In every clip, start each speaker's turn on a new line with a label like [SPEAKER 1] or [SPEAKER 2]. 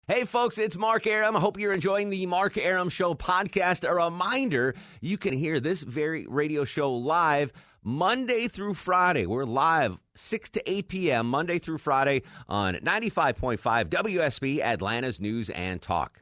[SPEAKER 1] Hey, folks, it's Mark Arum. I hope you're enjoying the Mark Arum Show podcast. A reminder, you can hear this very radio show live Monday through Friday. We're live 6 to 8 p.m. Monday through Friday on 95.5 WSB, Atlanta's News and Talk.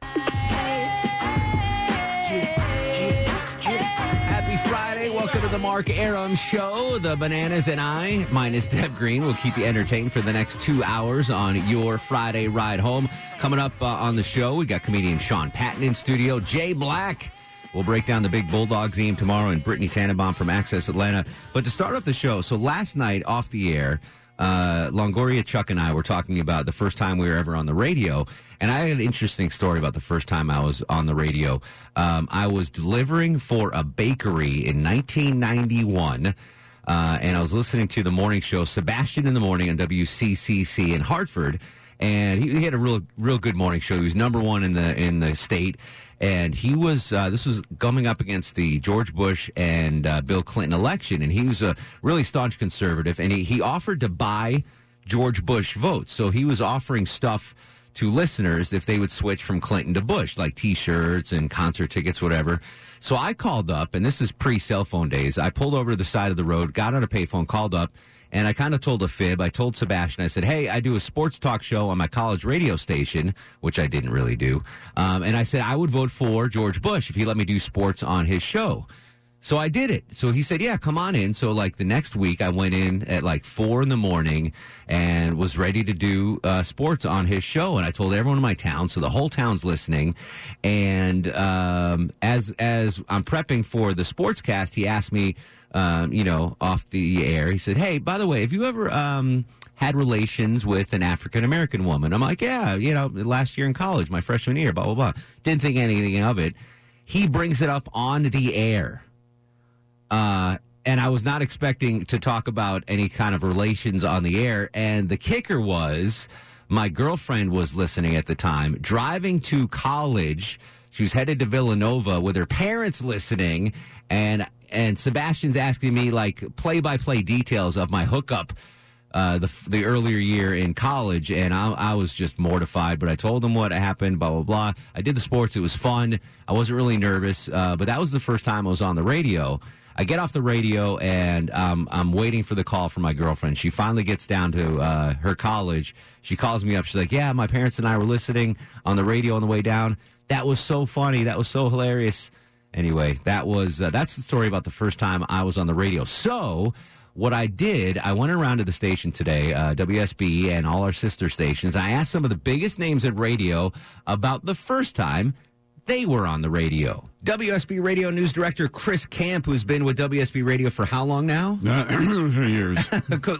[SPEAKER 1] Happy Friday. Welcome to the Mark Arum Show. The Bananas and I, minus Deb Green, will keep you entertained for the next 2 hours on your Friday ride home. Coming up on the show, we got comedian Sean Patton in studio. Jay Black will break down the big Bulldogs game tomorrow, and Brittany Tannenbaum from Access Atlanta. But to start off the show, so last night off the air, Longoria, Chuck, and I were talking about the first time we were ever on the radio. And I had an interesting story about the first time I was on the radio. I was delivering for a bakery in 1991, and I was listening to the morning show, Sebastian in the Morning on WCCC in Hartford. And he had a real good morning show. He was number one in the state. And he was, this was coming up against the George Bush and Bill Clinton election. And he was a really staunch conservative. And he offered to buy George Bush votes. So he was offering stuff to listeners if they would switch from Clinton to Bush, like T-shirts and concert tickets, whatever. So I called up, and this is pre-cell phone days. I pulled over to the side of the road, got on a payphone, called up, and I kind of told a fib. I told Sebastian, I said, hey, I do a sports talk show on my college radio station, which I didn't really do. And I said I would vote for George Bush if he let me do sports on his show. So I did it. So he said, yeah, come on in. So like the next week I went in at like 4 a.m. and was ready to do sports on his show. And I told everyone in my town. So the whole town's listening. And as I'm prepping for the sportscast, he asked me, off the air, he said, hey, by the way, have you ever had relations with an African-American woman? I'm like, yeah, last year in college, my freshman year, blah, blah, blah. Didn't think anything of it. He brings it up on the air. And I was not expecting to talk about any kind of relations on the air. And the kicker was my girlfriend was listening at the time, driving to college. She was headed to Villanova with her parents listening. And Sebastian's asking me like play-by-play details of my hookup the earlier year in college. And I was just mortified. But I told him what happened, blah, blah, blah. I did the sports. It was fun. I wasn't really nervous. But that was the first time I was on the radio. I get off the radio, and I'm waiting for the call from my girlfriend. She finally gets down to her college. She calls me up. She's like, yeah, my parents and I were listening on the radio on the way down. That was so funny. That was so hilarious. Anyway, that's the story about the first time I was on the radio. So what I did, I went around to the station today, WSB and all our sister stations. I asked some of the biggest names in radio about the first time they were on the radio. WSB Radio News Director Chris Camp, who's been with WSB Radio for how long now?
[SPEAKER 2] Years.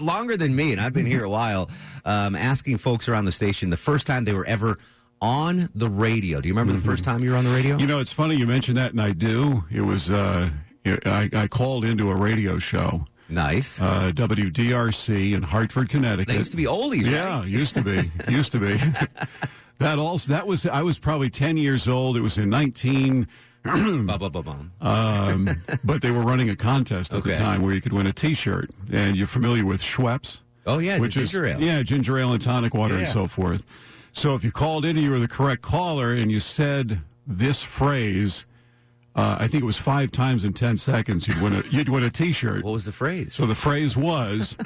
[SPEAKER 1] Longer than me, and I've been here a while, asking folks around the station the first time they were ever on the radio. Do you remember the first time you were on the radio?
[SPEAKER 2] It's funny you mentioned that, and I do. It was, I called into a radio show.
[SPEAKER 1] Nice.
[SPEAKER 2] WDRC in Hartford, Connecticut.
[SPEAKER 1] They used to be oldies, right?
[SPEAKER 2] Yeah, used to be. Used to be. I was probably 10 years old. It was in 19... but they were running a contest at the time where you could win a T-shirt. And you're familiar with Schweppes?
[SPEAKER 1] Oh, yeah,
[SPEAKER 2] which
[SPEAKER 1] ginger ale.
[SPEAKER 2] Yeah, ginger ale and tonic water and so forth. So if you called in and you were the correct caller and you said this phrase, I think it was 5 times in 10 seconds, you'd win a T-shirt.
[SPEAKER 1] What was the phrase?
[SPEAKER 2] So the phrase was,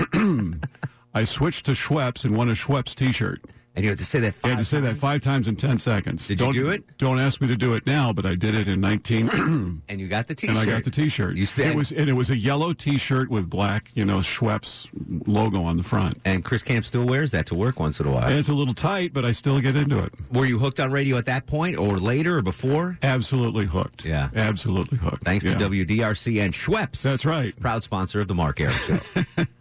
[SPEAKER 2] I switched to Schweppes and won a Schweppes T-shirt.
[SPEAKER 1] And you had to say that 5 times?
[SPEAKER 2] I had to say that 5 times in 10 seconds.
[SPEAKER 1] Did you do it?
[SPEAKER 2] Don't ask me to do it now, but I did it in 19...
[SPEAKER 1] And you got the T-shirt.
[SPEAKER 2] And I got the T-shirt. It was a yellow T-shirt with black, Schweppes logo on the front.
[SPEAKER 1] And Chris Camp still wears that to work once in a while.
[SPEAKER 2] And it's a little tight, but I still get into it.
[SPEAKER 1] Were you hooked on radio at that point, or later, or before?
[SPEAKER 2] Absolutely hooked.
[SPEAKER 1] Yeah.
[SPEAKER 2] Absolutely hooked.
[SPEAKER 1] Thanks to WDRC and Schweppes.
[SPEAKER 2] That's right.
[SPEAKER 1] Proud sponsor of the Mark Arum Show.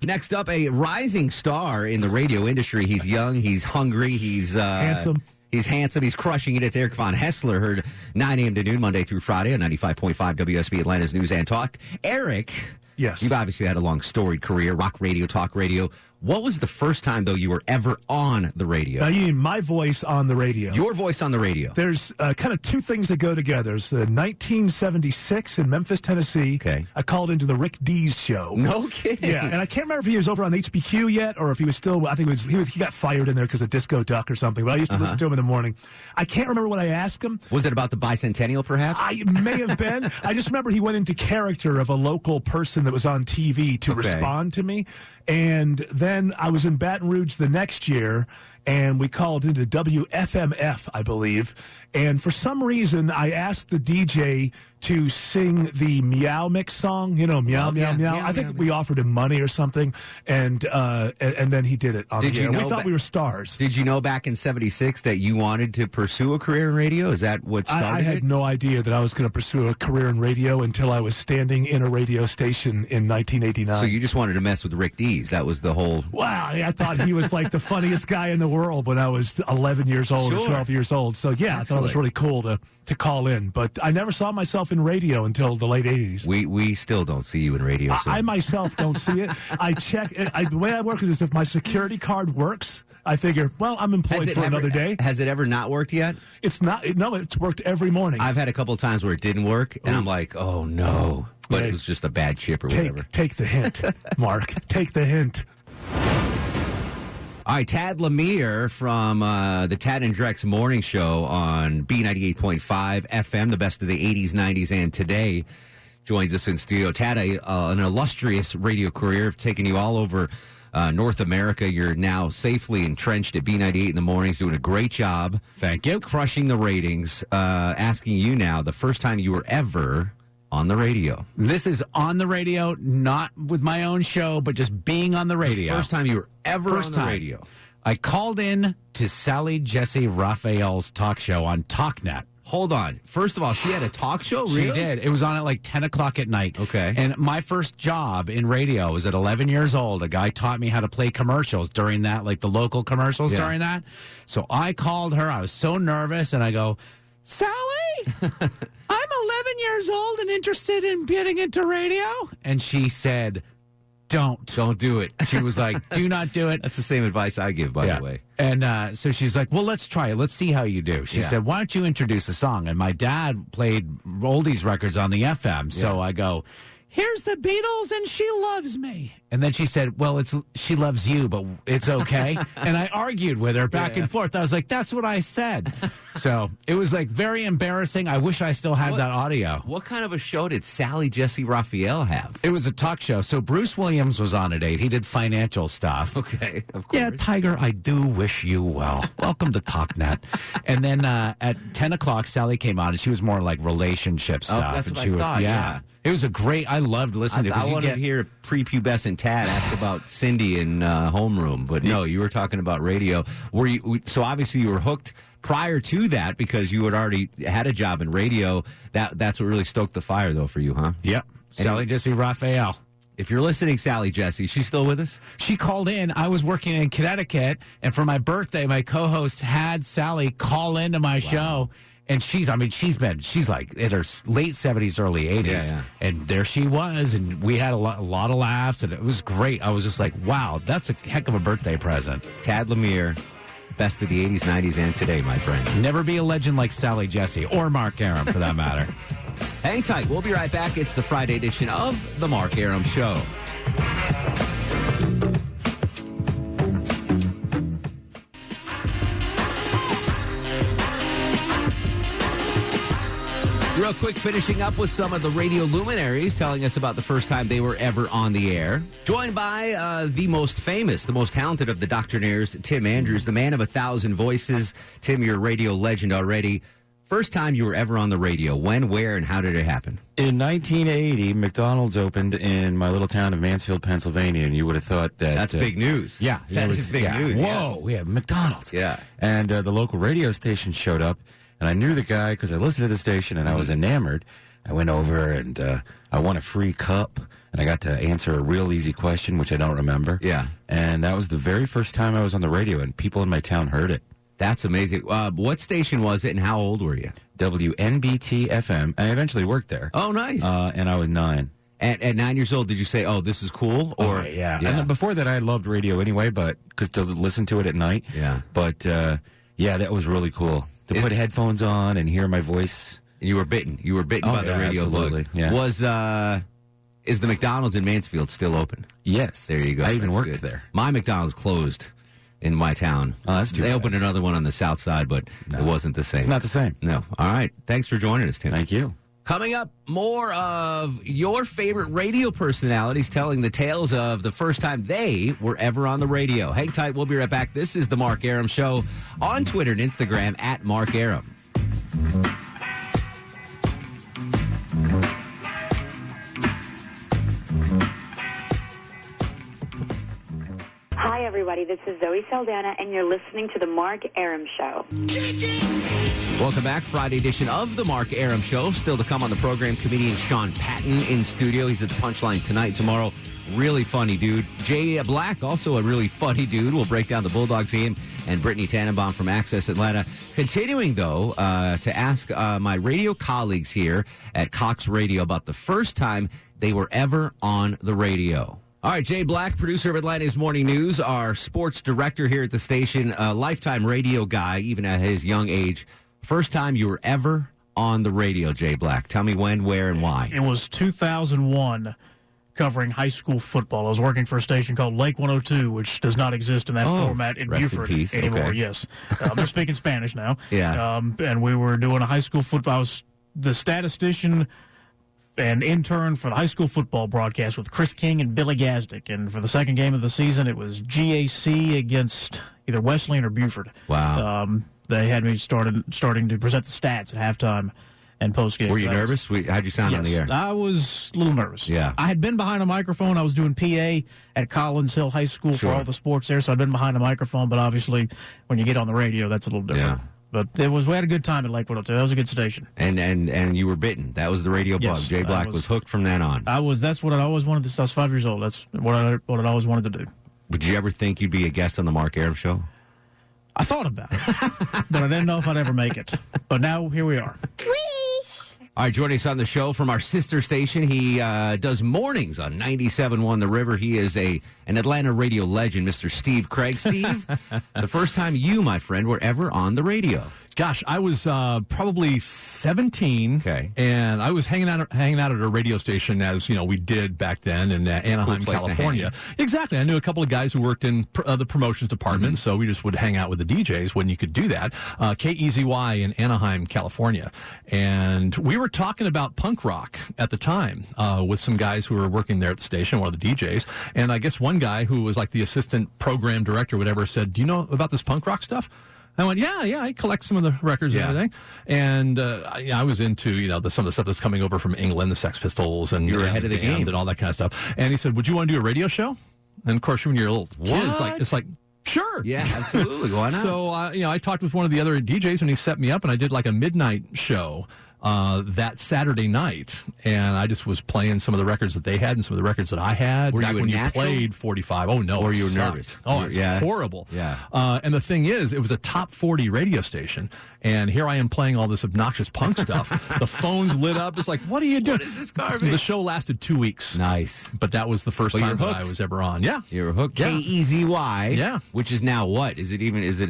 [SPEAKER 1] Next up, a rising star in the radio industry. He's young, he's hungry, he's...
[SPEAKER 3] handsome.
[SPEAKER 1] He's handsome. He's crushing it. It's Eric Von Hessler, heard 9 a.m. to noon, Monday through Friday on 95.5 WSB Atlanta's News and Talk. Eric,
[SPEAKER 3] yes,
[SPEAKER 1] you've obviously had a long, storied career, rock radio, talk radio. What was the first time, though, you were ever on the radio?
[SPEAKER 3] Now, you mean my voice on the radio.
[SPEAKER 1] Your voice on the radio.
[SPEAKER 3] There's kind of two things that go together. There's 1976 in Memphis, Tennessee.
[SPEAKER 1] Okay.
[SPEAKER 3] I called into the Rick Dees show.
[SPEAKER 1] No kidding.
[SPEAKER 3] Yeah, and I can't remember if he was over on HBQ yet or if he was still, I think he got fired in there because of Disco Duck or something, but I used to listen to him in the morning. I can't remember what I asked him.
[SPEAKER 1] Was it about the bicentennial, perhaps?
[SPEAKER 3] I may have been. I just remember he went into character of a local person that was on TV to respond to me. And then I was in Baton Rouge the next year, and we called into WFMF, I believe. And for some reason, I asked the DJ to sing the Meow Mix song. You know, Meow, Meow, Meow. I think we offered him money or something, and then he did it on the air. We thought we were stars.
[SPEAKER 1] Did you know back in 76 that you wanted to pursue a career in radio? Is that what started
[SPEAKER 3] I had no idea that I was going to pursue a career in radio until I was standing in a radio station in 1989.
[SPEAKER 1] So you just wanted to mess with Rick Dees. That was the whole...
[SPEAKER 3] Wow, I thought he was like the funniest guy in the world when I was 11 years old or 12 years old. So, yeah, I thought it was really cool to call in. But I never saw myself in radio until the late 80s.
[SPEAKER 1] We still don't see you in radio. So.
[SPEAKER 3] I myself don't see it. I check. The way I work is if my security card works, I figure, well, I'm employed for another day.
[SPEAKER 1] Has it ever not worked yet?
[SPEAKER 3] It's not. No, it's worked every morning.
[SPEAKER 1] I've had a couple of times where it didn't work, and I'm like, oh, no. But it was just a bad chip or whatever.
[SPEAKER 3] Take the hint, Mark. Take the hint.
[SPEAKER 1] All right, Tad Lemire from the Tad and Drex Morning Show on B98.5 FM, the best of the 80s, 90s, and today, joins us in studio. Tad, an illustrious radio career, taking you all over North America. You're now safely entrenched at B98 in the mornings, doing a great job.
[SPEAKER 4] Thank you.
[SPEAKER 1] Crushing the ratings. Asking you now, the first time you were ever on the radio.
[SPEAKER 4] This is on the radio, not with my own show, but just being on the radio.
[SPEAKER 1] The first time you were ever on the radio.
[SPEAKER 4] I called in to Sally Jesse Raphael's talk show on TalkNet.
[SPEAKER 1] Hold on. First of all, she had a talk show? Really?
[SPEAKER 4] She did. It was on at like 10 o'clock at night.
[SPEAKER 1] Okay.
[SPEAKER 4] And my first job in radio was at 11 years old. A guy taught me how to play commercials during that, like the local commercials during that. So I called her. I was so nervous, and I go, Sally, I'm 11 years old and interested in getting into radio. And she said, Don't do it. She was like, do not do it.
[SPEAKER 1] That's the same advice I give, by the way.
[SPEAKER 4] And so she's like, well, let's try it. Let's see how you do. She said, why don't you introduce a song? And my dad played oldies records on the FM. So I go, here's the Beatles and She Loves Me. And then she said, well, She Loves You, but it's okay. And I argued with her back and forth. I was like, that's what I said. So it was like very embarrassing. I wish I still had that audio.
[SPEAKER 1] What kind of a show did Sally Jesse Raphael have?
[SPEAKER 4] It was a talk show. So Bruce Williams was on at 8. He did financial stuff.
[SPEAKER 1] Okay, of course.
[SPEAKER 4] Yeah, Tiger, I do wish you well. Welcome to TalkNet. And then at 10 o'clock, Sally came on, and she was more like relationship stuff.
[SPEAKER 1] That's
[SPEAKER 4] and
[SPEAKER 1] what I thought, yeah.
[SPEAKER 4] It was a great, I loved listening to it.
[SPEAKER 1] I wanted to hear prepubescent Tad ask about Cindy in homeroom, but no, you were talking about radio. So obviously you were hooked prior to that because you had already had a job in radio. That's what really stoked the fire, though, for you, huh?
[SPEAKER 4] Yep. Sally Jesse Raphael.
[SPEAKER 1] If you're listening, Sally Jesse, she's still with us?
[SPEAKER 4] She called in. I was working in Connecticut, and for my birthday, my co-host had Sally call into my show. And she's like in her late 70s, early 80s. And there she was, and we had a lot of laughs, and it was great. I was just like, wow, that's a heck of a birthday present.
[SPEAKER 1] Tad Lemire, best of the 80s, 90s, and today, my friend.
[SPEAKER 4] Never be a legend like Sally Jesse, or Mark Arum, for that matter.
[SPEAKER 1] Hang tight. We'll be right back. It's the Friday edition of The Mark Arum Show. Real quick, finishing up with some of the radio luminaries telling us about the first time they were ever on the air. Joined by the most famous, the most talented of the doctrinaires, Tim Andrews, the man of 1,000 voices. Tim, you're a radio legend already. First time you were ever on the radio. When, where, and how did it happen?
[SPEAKER 5] In 1980, McDonald's opened in my little town of Mansfield, Pennsylvania, and you would have thought that...
[SPEAKER 1] That's big news.
[SPEAKER 5] Yeah.
[SPEAKER 1] That is big news.
[SPEAKER 5] Whoa, we have McDonald's.
[SPEAKER 1] Yeah.
[SPEAKER 5] And the local radio station showed up, and I knew the guy because I listened to the station, and I was enamored. I went over, and I won a free cup, and I got to answer a real easy question, which I don't remember.
[SPEAKER 1] Yeah.
[SPEAKER 5] And that was the very first time I was on the radio, and people in my town heard it.
[SPEAKER 1] That's amazing. What station was it, and how old were you?
[SPEAKER 5] WNBT FM. I eventually worked there.
[SPEAKER 1] Oh, nice.
[SPEAKER 5] And I was 9.
[SPEAKER 1] At 9 years old, did you say, "Oh, this is cool"? Or
[SPEAKER 5] yeah. And then before that, I loved radio anyway, but because to listen to it at night.
[SPEAKER 1] Yeah.
[SPEAKER 5] But that was really cool to put headphones on and hear my voice.
[SPEAKER 1] You were bitten. You were bitten by the radio
[SPEAKER 5] absolutely.
[SPEAKER 1] bug.
[SPEAKER 5] Yeah.
[SPEAKER 1] Is the McDonald's in Mansfield still open?
[SPEAKER 5] Yes.
[SPEAKER 1] There you go.
[SPEAKER 5] I even
[SPEAKER 1] That's
[SPEAKER 5] worked
[SPEAKER 1] good.
[SPEAKER 5] there.
[SPEAKER 1] My McDonald's closed in my town.
[SPEAKER 5] Oh, that's too
[SPEAKER 1] They
[SPEAKER 5] bad.
[SPEAKER 1] opened another one on the south side, but it wasn't the same.
[SPEAKER 5] It's not the same.
[SPEAKER 1] No. All right. Thanks for joining us, Tim.
[SPEAKER 5] Thank you.
[SPEAKER 1] Coming up, more of your favorite radio personalities telling the tales of the first time they were ever on the radio. Hang tight. We'll be right back. This is the Mark Arum Show on Twitter and Instagram at Mark Arum.
[SPEAKER 6] Hi, everybody. This is Zoe Saldana, and you're listening to The Mark Arum Show.
[SPEAKER 1] Welcome back. Friday edition of the Mark Arum Show. Still to come on the program, comedian Sean Patton in studio. He's at the Punchline tonight, tomorrow. Really funny dude. Jay Black, also a really funny dude. We'll break down the Bulldogs game. And Brittany Tannenbaum from Access Atlanta. Continuing, though, to ask my radio colleagues here at Cox Radio about the first time they were ever on the radio. All right, Jay Black, producer of Atlanta's Morning News, our sports director here at the station, a lifetime radio guy, even at his young age. First time you were ever on the radio, Jay Black. Tell me when, where, and why.
[SPEAKER 7] It was 2001, covering high school football. I was working for a station called Lake 102, which does not exist in that format in
[SPEAKER 1] rest in
[SPEAKER 7] Buford
[SPEAKER 1] peace.
[SPEAKER 7] anymore.
[SPEAKER 1] Okay.
[SPEAKER 7] Yes. They're speaking Spanish now.
[SPEAKER 1] Yeah.
[SPEAKER 7] And we were doing a high school football. I was the statistician and intern for the high school football broadcast with Chris King and Billy Gazdick. And for the second game of the season, it was GAC against either Wesleyan or Buford.
[SPEAKER 1] Wow.
[SPEAKER 7] They had me starting to present the stats at halftime and postgame.
[SPEAKER 1] Were you nervous? How'd you sound on the air?
[SPEAKER 7] I was a little nervous.
[SPEAKER 1] Yeah.
[SPEAKER 7] I had been behind a microphone. I was doing PA at Collins Hill High School
[SPEAKER 1] Sure.
[SPEAKER 7] for all the sports there, so I'd been behind a microphone, but obviously when you get on the radio, that's a little different.
[SPEAKER 1] Yeah.
[SPEAKER 7] But we had a good time at Lake 102. That was a good station.
[SPEAKER 1] And you were bitten. That was the radio bug.
[SPEAKER 7] Yes,
[SPEAKER 1] Jay Black was hooked from then on.
[SPEAKER 7] That's what I always wanted to. I was 5 years old. That's what I always wanted to do.
[SPEAKER 1] Did you ever think you'd be a guest on the Mark Arum Show?
[SPEAKER 7] I thought about it, but I didn't know if I'd ever make it. But now here we are.
[SPEAKER 1] All right, joining us on the show from our sister station, he does mornings on 97.1 The River. He is an Atlanta radio legend, Mr. Steve Craig. Steve, the first time you, my friend, were ever on the radio.
[SPEAKER 8] Gosh, I was probably 17,
[SPEAKER 1] Okay.
[SPEAKER 8] and I was hanging out at a radio station, as you know we did back then in Anaheim,
[SPEAKER 1] place to
[SPEAKER 8] California. Exactly. I knew a couple of guys who worked in the promotions department, so we just would hang out with the DJs when you could do that. KEZY in Anaheim, California, and we were talking about punk rock at the time with some guys who were working there at the station, one of the DJs, and I guess one guy who was like the assistant program director, or whatever, said, "Do you know about this punk rock stuff?" I went, yeah, I collect some of the records and everything. And I was into, some of the stuff that's coming over from England, the Sex Pistols and
[SPEAKER 1] you were ahead of the game
[SPEAKER 8] and all that kind of stuff. And he said, would you want to do a radio show? And of course, when you're a little kid, it's like, sure.
[SPEAKER 1] Yeah, absolutely. Why not?
[SPEAKER 8] So, I talked with one of the other DJs and he set me up and I did like a midnight show that Saturday night, and I just was playing some of the records that they had and some of the records that I had.
[SPEAKER 1] Were
[SPEAKER 8] back
[SPEAKER 1] you a
[SPEAKER 8] when
[SPEAKER 1] natural?
[SPEAKER 8] you played 45. Oh, no.
[SPEAKER 1] Or you were
[SPEAKER 8] sucked.
[SPEAKER 1] nervous?
[SPEAKER 8] Oh, it's
[SPEAKER 1] Yeah.
[SPEAKER 8] horrible.
[SPEAKER 1] Yeah.
[SPEAKER 8] And the thing is, it was a top 40 radio station, and here I am playing all this obnoxious punk stuff. The phone's lit up. It's like, what are you doing?
[SPEAKER 1] What is this garbage?
[SPEAKER 8] The show lasted 2 weeks.
[SPEAKER 1] Nice.
[SPEAKER 8] But that was the first
[SPEAKER 1] Well, you're
[SPEAKER 8] time that I
[SPEAKER 1] hooked.
[SPEAKER 8] was ever on. Yeah.
[SPEAKER 1] You were hooked.
[SPEAKER 8] Yeah.
[SPEAKER 1] KEZY.
[SPEAKER 8] Yeah.
[SPEAKER 1] Which is now what? Is it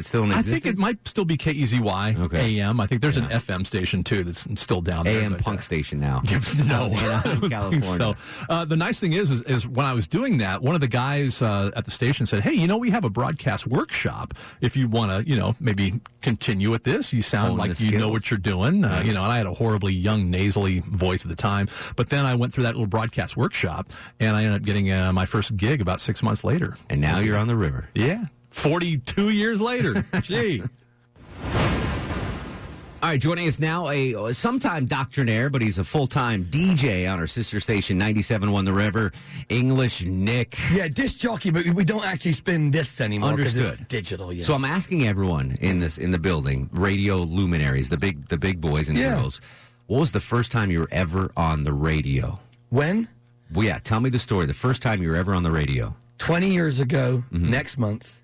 [SPEAKER 1] still in
[SPEAKER 8] I
[SPEAKER 1] existence?
[SPEAKER 8] think it might still be KEZY
[SPEAKER 1] Okay.
[SPEAKER 8] AM. I think there's an FM station, too, that's still down there.
[SPEAKER 1] AM
[SPEAKER 8] but,
[SPEAKER 1] punk station now.
[SPEAKER 8] No,
[SPEAKER 1] in California.
[SPEAKER 8] So the nice thing is when I was doing that, one of the guys at the station said, "Hey, we have a broadcast workshop. If you want to, maybe continue with this. You sound
[SPEAKER 1] Hone
[SPEAKER 8] like
[SPEAKER 1] the
[SPEAKER 8] you know
[SPEAKER 1] skills.
[SPEAKER 8] what you're doing. And I had a horribly young, nasally voice at the time. But then I went through that little broadcast workshop, and I ended up getting my first gig about 6 months later.
[SPEAKER 1] And now you're on the river.
[SPEAKER 8] Yeah, 42 years later. Gee.
[SPEAKER 1] All right, joining us now, a sometime doctrinaire, but he's a full-time DJ on our sister station, 97.1 The River, English Nick.
[SPEAKER 9] Yeah, disc jockey, but we don't actually spin discs anymore because it's
[SPEAKER 1] Understood.
[SPEAKER 9] digital. Yeah.
[SPEAKER 1] So I'm asking everyone in the building, radio luminaries, the big boys and
[SPEAKER 9] Yeah.
[SPEAKER 1] girls, what was the first time you were ever on the radio?
[SPEAKER 9] When?
[SPEAKER 1] Well, yeah, tell me the story. The first time you were ever on the radio.
[SPEAKER 9] 20 years ago, next month,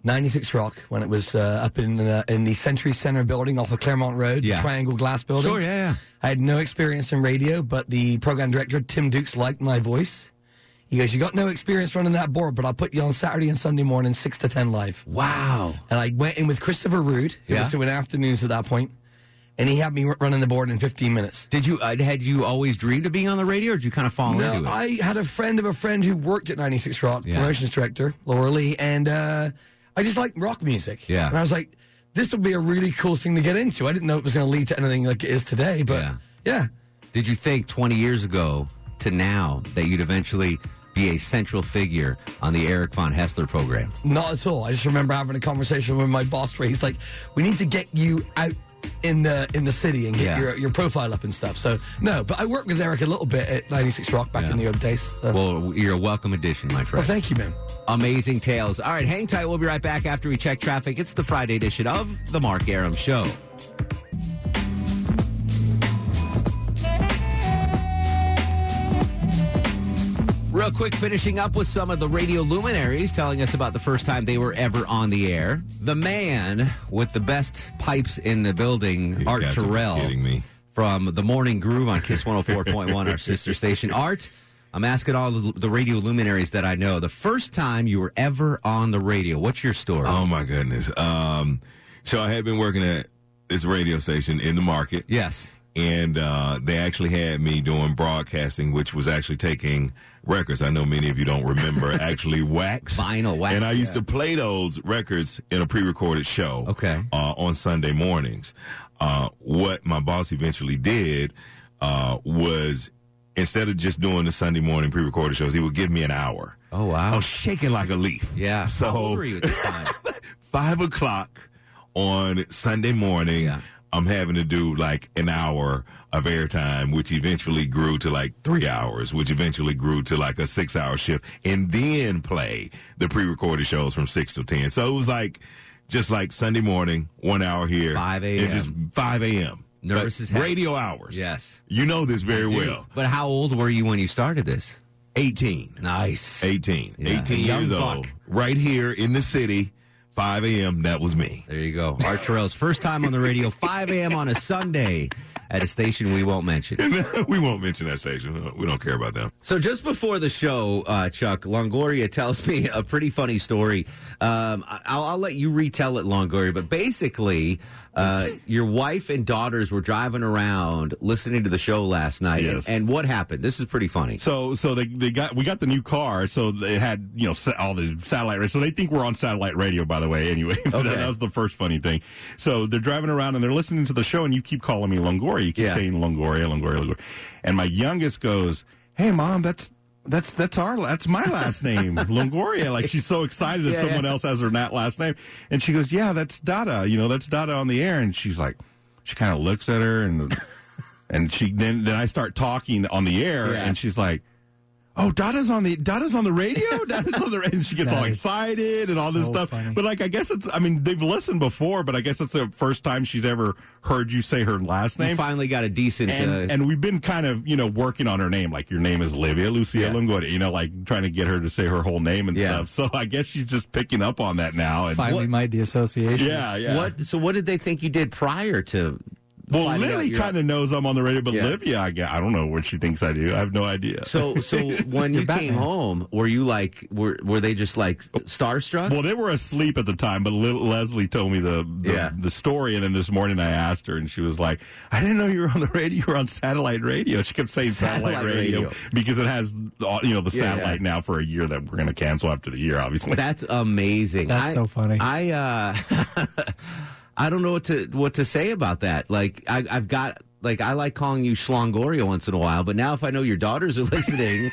[SPEAKER 9] 96 Rock, when it was up in the Century Center building off of Claremont Road, the triangle glass building.
[SPEAKER 1] Sure, yeah.
[SPEAKER 9] I had no experience in radio, but the program director, Tim Dukes, liked my voice. He goes, you got no experience running that board, but I'll put you on Saturday and Sunday morning, 6 to 10 live.
[SPEAKER 1] Wow.
[SPEAKER 9] And I went in with Christopher Rood, who was doing afternoons at that point, and he had me running the board in 15 minutes.
[SPEAKER 1] Did you had you always dreamed of being on the radio, or did you kind of fall into it?
[SPEAKER 9] No, I had a friend of a friend who worked at 96 Rock, promotions director, Laura Lee, and I just liked rock music.
[SPEAKER 1] Yeah.
[SPEAKER 9] And I was like, this would be a really cool thing to get into. I didn't know it was going to lead to anything like it is today, but yeah.
[SPEAKER 1] Did you think 20 years ago to now that you'd eventually be a central figure on the Eric Von Hessler program?
[SPEAKER 9] Not at all. I just remember having a conversation with my boss where he's like, we need to get you out in the city and get your profile up and stuff. So, no, but I worked with Eric a little bit at 96 Rock back in the old days. So.
[SPEAKER 1] Well, you're a welcome addition, my friend.
[SPEAKER 9] Well, thank you, man.
[SPEAKER 1] Amazing tales. All right, hang tight. We'll be right back after we check traffic. It's the Friday edition of The Mark Arum Show. Real quick, finishing up with some of the radio luminaries telling us about the first time they were ever on the air. The man with the best pipes in the building, Art Terrell.
[SPEAKER 10] Kidding me.
[SPEAKER 1] From the Morning Groove on Kiss 104.1, our sister station. Art, I'm asking all the radio luminaries that I know, the first time you were ever on the radio. What's your story?
[SPEAKER 10] Oh, my goodness. So I had been working at this radio station in the market.
[SPEAKER 1] Yes.
[SPEAKER 10] And they actually had me doing broadcasting, which was actually taking records. I know many of you don't remember actually wax.
[SPEAKER 1] Vinyl wax.
[SPEAKER 10] And I used to play those records in a pre-recorded show on Sunday mornings. What my boss eventually did was, instead of just doing the Sunday morning pre-recorded shows, he would give me an hour.
[SPEAKER 1] Oh, wow.
[SPEAKER 10] I was shaking like a leaf.
[SPEAKER 1] Yeah.
[SPEAKER 10] So,
[SPEAKER 1] how old were you at the time?
[SPEAKER 10] 5 o'clock on Sunday morning.
[SPEAKER 1] Yeah.
[SPEAKER 10] I'm having to do like an hour of airtime, which eventually grew to like 3 hours, which eventually grew to like a 6-hour shift, and then play the pre-recorded shows from 6 to 10. So it was like, just like Sunday morning, 1 hour here.
[SPEAKER 1] 5 a.m.
[SPEAKER 10] It's just 5 a.m.
[SPEAKER 1] Nervous as hell.
[SPEAKER 10] Radio hours.
[SPEAKER 1] Yes.
[SPEAKER 10] You know this very well.
[SPEAKER 1] But how old were you when you started this?
[SPEAKER 10] 18.
[SPEAKER 1] Nice.
[SPEAKER 10] 18.
[SPEAKER 1] Yeah.
[SPEAKER 10] 18 years old. Right here in the city. 5 a.m., that was me.
[SPEAKER 1] There you go. Art Terrell's first time on the radio, 5 a.m. on a Sunday at a station we won't mention.
[SPEAKER 10] We won't mention that station. We don't care about them.
[SPEAKER 1] So just before the show, Chuck, Longoria tells me a pretty funny story. I'll let you retell it, Longoria, but basically, your wife and daughters were driving around listening to the show last night.
[SPEAKER 2] Yes.
[SPEAKER 1] And what happened? This is pretty funny.
[SPEAKER 2] So we got the new car, so they had, all the satellite radio. So they think we're on satellite radio, by the way, anyway.
[SPEAKER 1] Okay.
[SPEAKER 2] That was the first funny thing. So they're driving around and they're listening to the show, and you keep calling me Longoria. You keep saying Longoria. And my youngest goes, "Hey, Mom, that's my last name, Longoria." Like, she's so excited that someone else has her last name. And she goes, "Yeah, that's Dada. That's Dada on the air." And she's like, she kind of looks at her and then I start talking on the air, and she's like, "Oh, Dada's on the radio? Dada's on the radio?" And she gets all excited and all this stuff.
[SPEAKER 7] Funny.
[SPEAKER 2] But I guess they've listened before, but I guess it's the first time she's ever heard you say her last name.
[SPEAKER 1] You finally got a decent...
[SPEAKER 2] And we've been kind of, working on her name. Like, your name is Livia Lucia Longoria, like trying to get her to say her whole name and stuff. So I guess she's just picking up on that now. And
[SPEAKER 7] Finally made the association.
[SPEAKER 2] Yeah.
[SPEAKER 1] What did they think you did prior to...
[SPEAKER 2] Well, Lily kind of knows I'm on the radio, but Livia, I don't know what she thinks I do. I have no idea.
[SPEAKER 1] So when you came home, were you like, were they just like starstruck?
[SPEAKER 2] Well, they were asleep at the time, but Leslie told me the story, and then this morning I asked her, and she was like, "I didn't know you were on the radio. You were on satellite radio." She kept saying satellite radio because it has the satellite now for a year that we're going to cancel after the year, obviously.
[SPEAKER 1] That's amazing.
[SPEAKER 7] That's so funny.
[SPEAKER 1] I don't know what to say about that. Like, I've got, like, I like calling you Schlongoria once in a while, but now if I know your daughters are listening,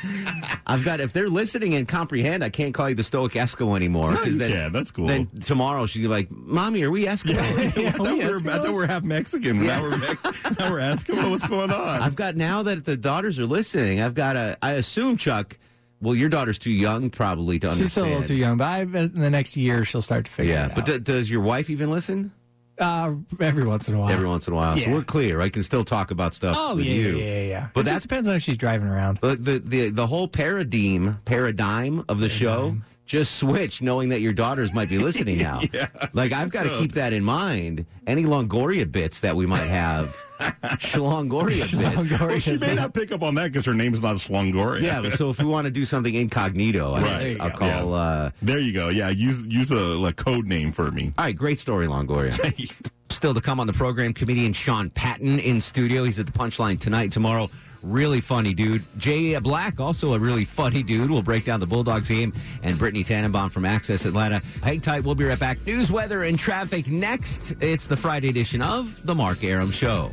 [SPEAKER 1] if they're listening and comprehend, I can't call you the Stoic Eskimo anymore.
[SPEAKER 2] No, you can. That's cool.
[SPEAKER 1] Then tomorrow she'll be like, "Mommy, are we Eskimo?"
[SPEAKER 2] I thought we were half Mexican. Now we're Eskimo. What's going on?
[SPEAKER 1] I've got, now that the daughters are listening, I assume, Chuck, well, your daughter's too young probably to understand.
[SPEAKER 7] She's still a little too young, but in the next year she'll start to figure it out.
[SPEAKER 1] But does your wife even listen?
[SPEAKER 7] Every once in a while.
[SPEAKER 1] Every once in a while.
[SPEAKER 7] Yeah.
[SPEAKER 1] So we're clear. I can still talk about stuff with you.
[SPEAKER 7] Yeah.
[SPEAKER 1] But
[SPEAKER 7] it just depends on if she's driving around.
[SPEAKER 1] But the whole paradigm of the show just switch knowing that your daughters might be listening now.
[SPEAKER 10] Yeah.
[SPEAKER 1] Like, I've got to keep that in mind. Any Longoria bits that we might have. Shlongoria bits.
[SPEAKER 10] Well, she may not pick up on that because her name's not Slongoria.
[SPEAKER 1] Yeah, so if we want to do something incognito, I'll call...
[SPEAKER 10] there you go. Yeah, use a code name for me.
[SPEAKER 1] All right, great story, Longoria. Still to come on the program, comedian Sean Patton in studio. He's at the Punchline tonight and tomorrow. Really funny dude. Jay Black, also a really funny dude. We'll break down the Bulldogs game. And Brittany Tannenbaum from Access Atlanta. Hang tight. We'll be right back. News, weather, and traffic next. It's the Friday edition of The Mark Arum Show.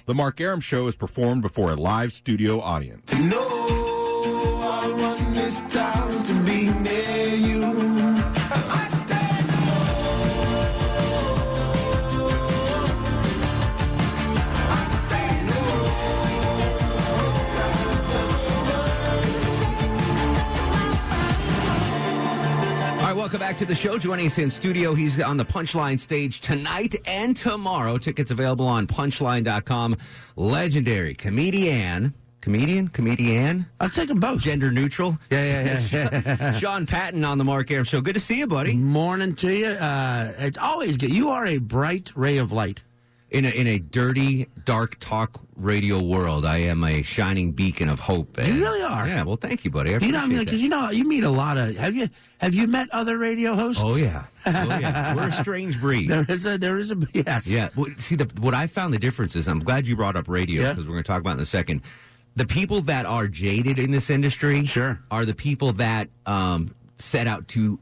[SPEAKER 10] The Mark Arum Show is performed before a live studio audience.
[SPEAKER 11] I want this town to be near you. I stand
[SPEAKER 1] All right, welcome back to the show. Joining us in studio, he's on the Punchline stage tonight and tomorrow. Tickets available on punchline.com. Legendary comedian.
[SPEAKER 12] I'll take them both.
[SPEAKER 1] Gender neutral.
[SPEAKER 12] Yeah.
[SPEAKER 1] Sean Patton on the Mark Arum Show. Good to see you, buddy.
[SPEAKER 12] Morning to you. It's always good. You are a bright ray of light.
[SPEAKER 1] In a dirty, dark talk radio world, I am a shining beacon of hope.
[SPEAKER 12] You really are.
[SPEAKER 1] Yeah, well, thank you, buddy.
[SPEAKER 12] Do you know what I mean? Because you meet a lot of. Have you met other radio hosts?
[SPEAKER 1] Oh yeah. We're a strange breed.
[SPEAKER 12] There is a yes.
[SPEAKER 1] Yeah. Well, see, what I found the difference is, I'm glad you brought up radio because we're going to talk about it in a second. The people that are jaded in this industry are the people that set out to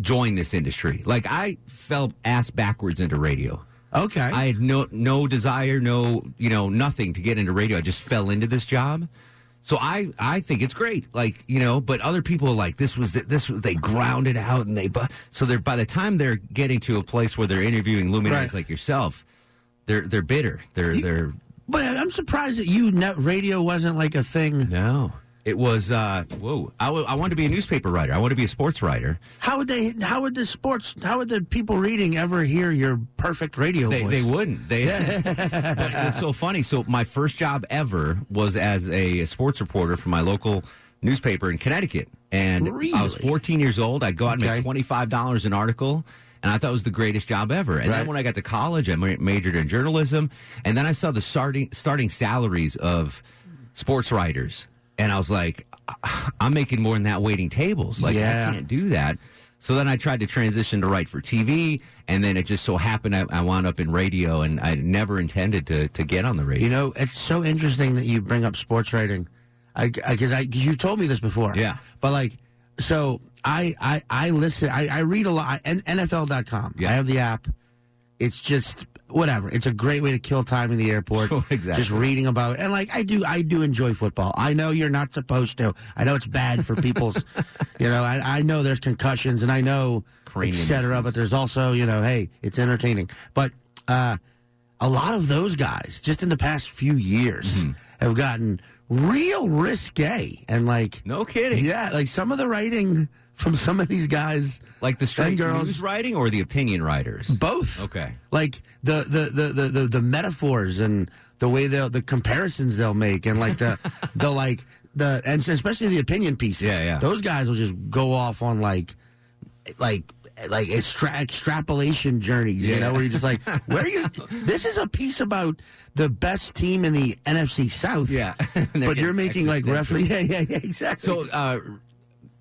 [SPEAKER 1] join this industry. Like, I fell ass backwards into radio.
[SPEAKER 12] Okay. I
[SPEAKER 1] had no desire, nothing to get into radio. I just fell into this job. So I think it's great. Like, but other people are like, they ground it out so by the time they're getting to a place where they're interviewing luminaries like yourself, they're bitter.
[SPEAKER 12] But I'm surprised that radio wasn't like a thing.
[SPEAKER 1] No. It was, I wanted to be a newspaper writer. I wanted to be a sports writer.
[SPEAKER 12] How would the people reading ever hear your perfect radio voice?
[SPEAKER 1] They wouldn't. But it's so funny. So my first job ever was as a sports reporter for my local newspaper in Connecticut. And
[SPEAKER 12] really?
[SPEAKER 1] I was 14 years old. I'd go out and make $25 an article. And I thought it was the greatest job ever. And then when I got to college, I majored in journalism. And then I saw the starting salaries of sports writers. And I was like, I'm making more than that waiting tables. Like, I can't do that. So then I tried to transition to write for TV. And then it just so happened I wound up in radio. And I never intended to get on the radio.
[SPEAKER 12] It's so interesting that you bring up sports writing. Because you've told me this before.
[SPEAKER 1] Yeah.
[SPEAKER 12] But, so I listen. I read a lot. NFL.com.
[SPEAKER 1] Yeah.
[SPEAKER 12] I have the app. It's just whatever. It's a great way to kill time in the airport.
[SPEAKER 1] Exactly.
[SPEAKER 12] Just reading about it. And I do enjoy football. I know you're not supposed to. I know it's bad for people's. I know there's concussions and I know etc. But there's also hey, it's entertaining. But a lot of those guys just in the past few years have gotten real risque and
[SPEAKER 1] no kidding.
[SPEAKER 12] Yeah, some of the writing from some of these guys,
[SPEAKER 1] like the straight news writing or the opinion writers,
[SPEAKER 12] both.
[SPEAKER 1] Okay,
[SPEAKER 12] the metaphors and the way the comparisons they'll make and and especially the opinion pieces.
[SPEAKER 1] Yeah.
[SPEAKER 12] Those guys will just go off on extrapolation journeys, where you're just like, where are you? This is a piece about the best team in the NFC South.
[SPEAKER 1] Yeah.
[SPEAKER 12] But you're making reference. Yeah, exactly.
[SPEAKER 1] So,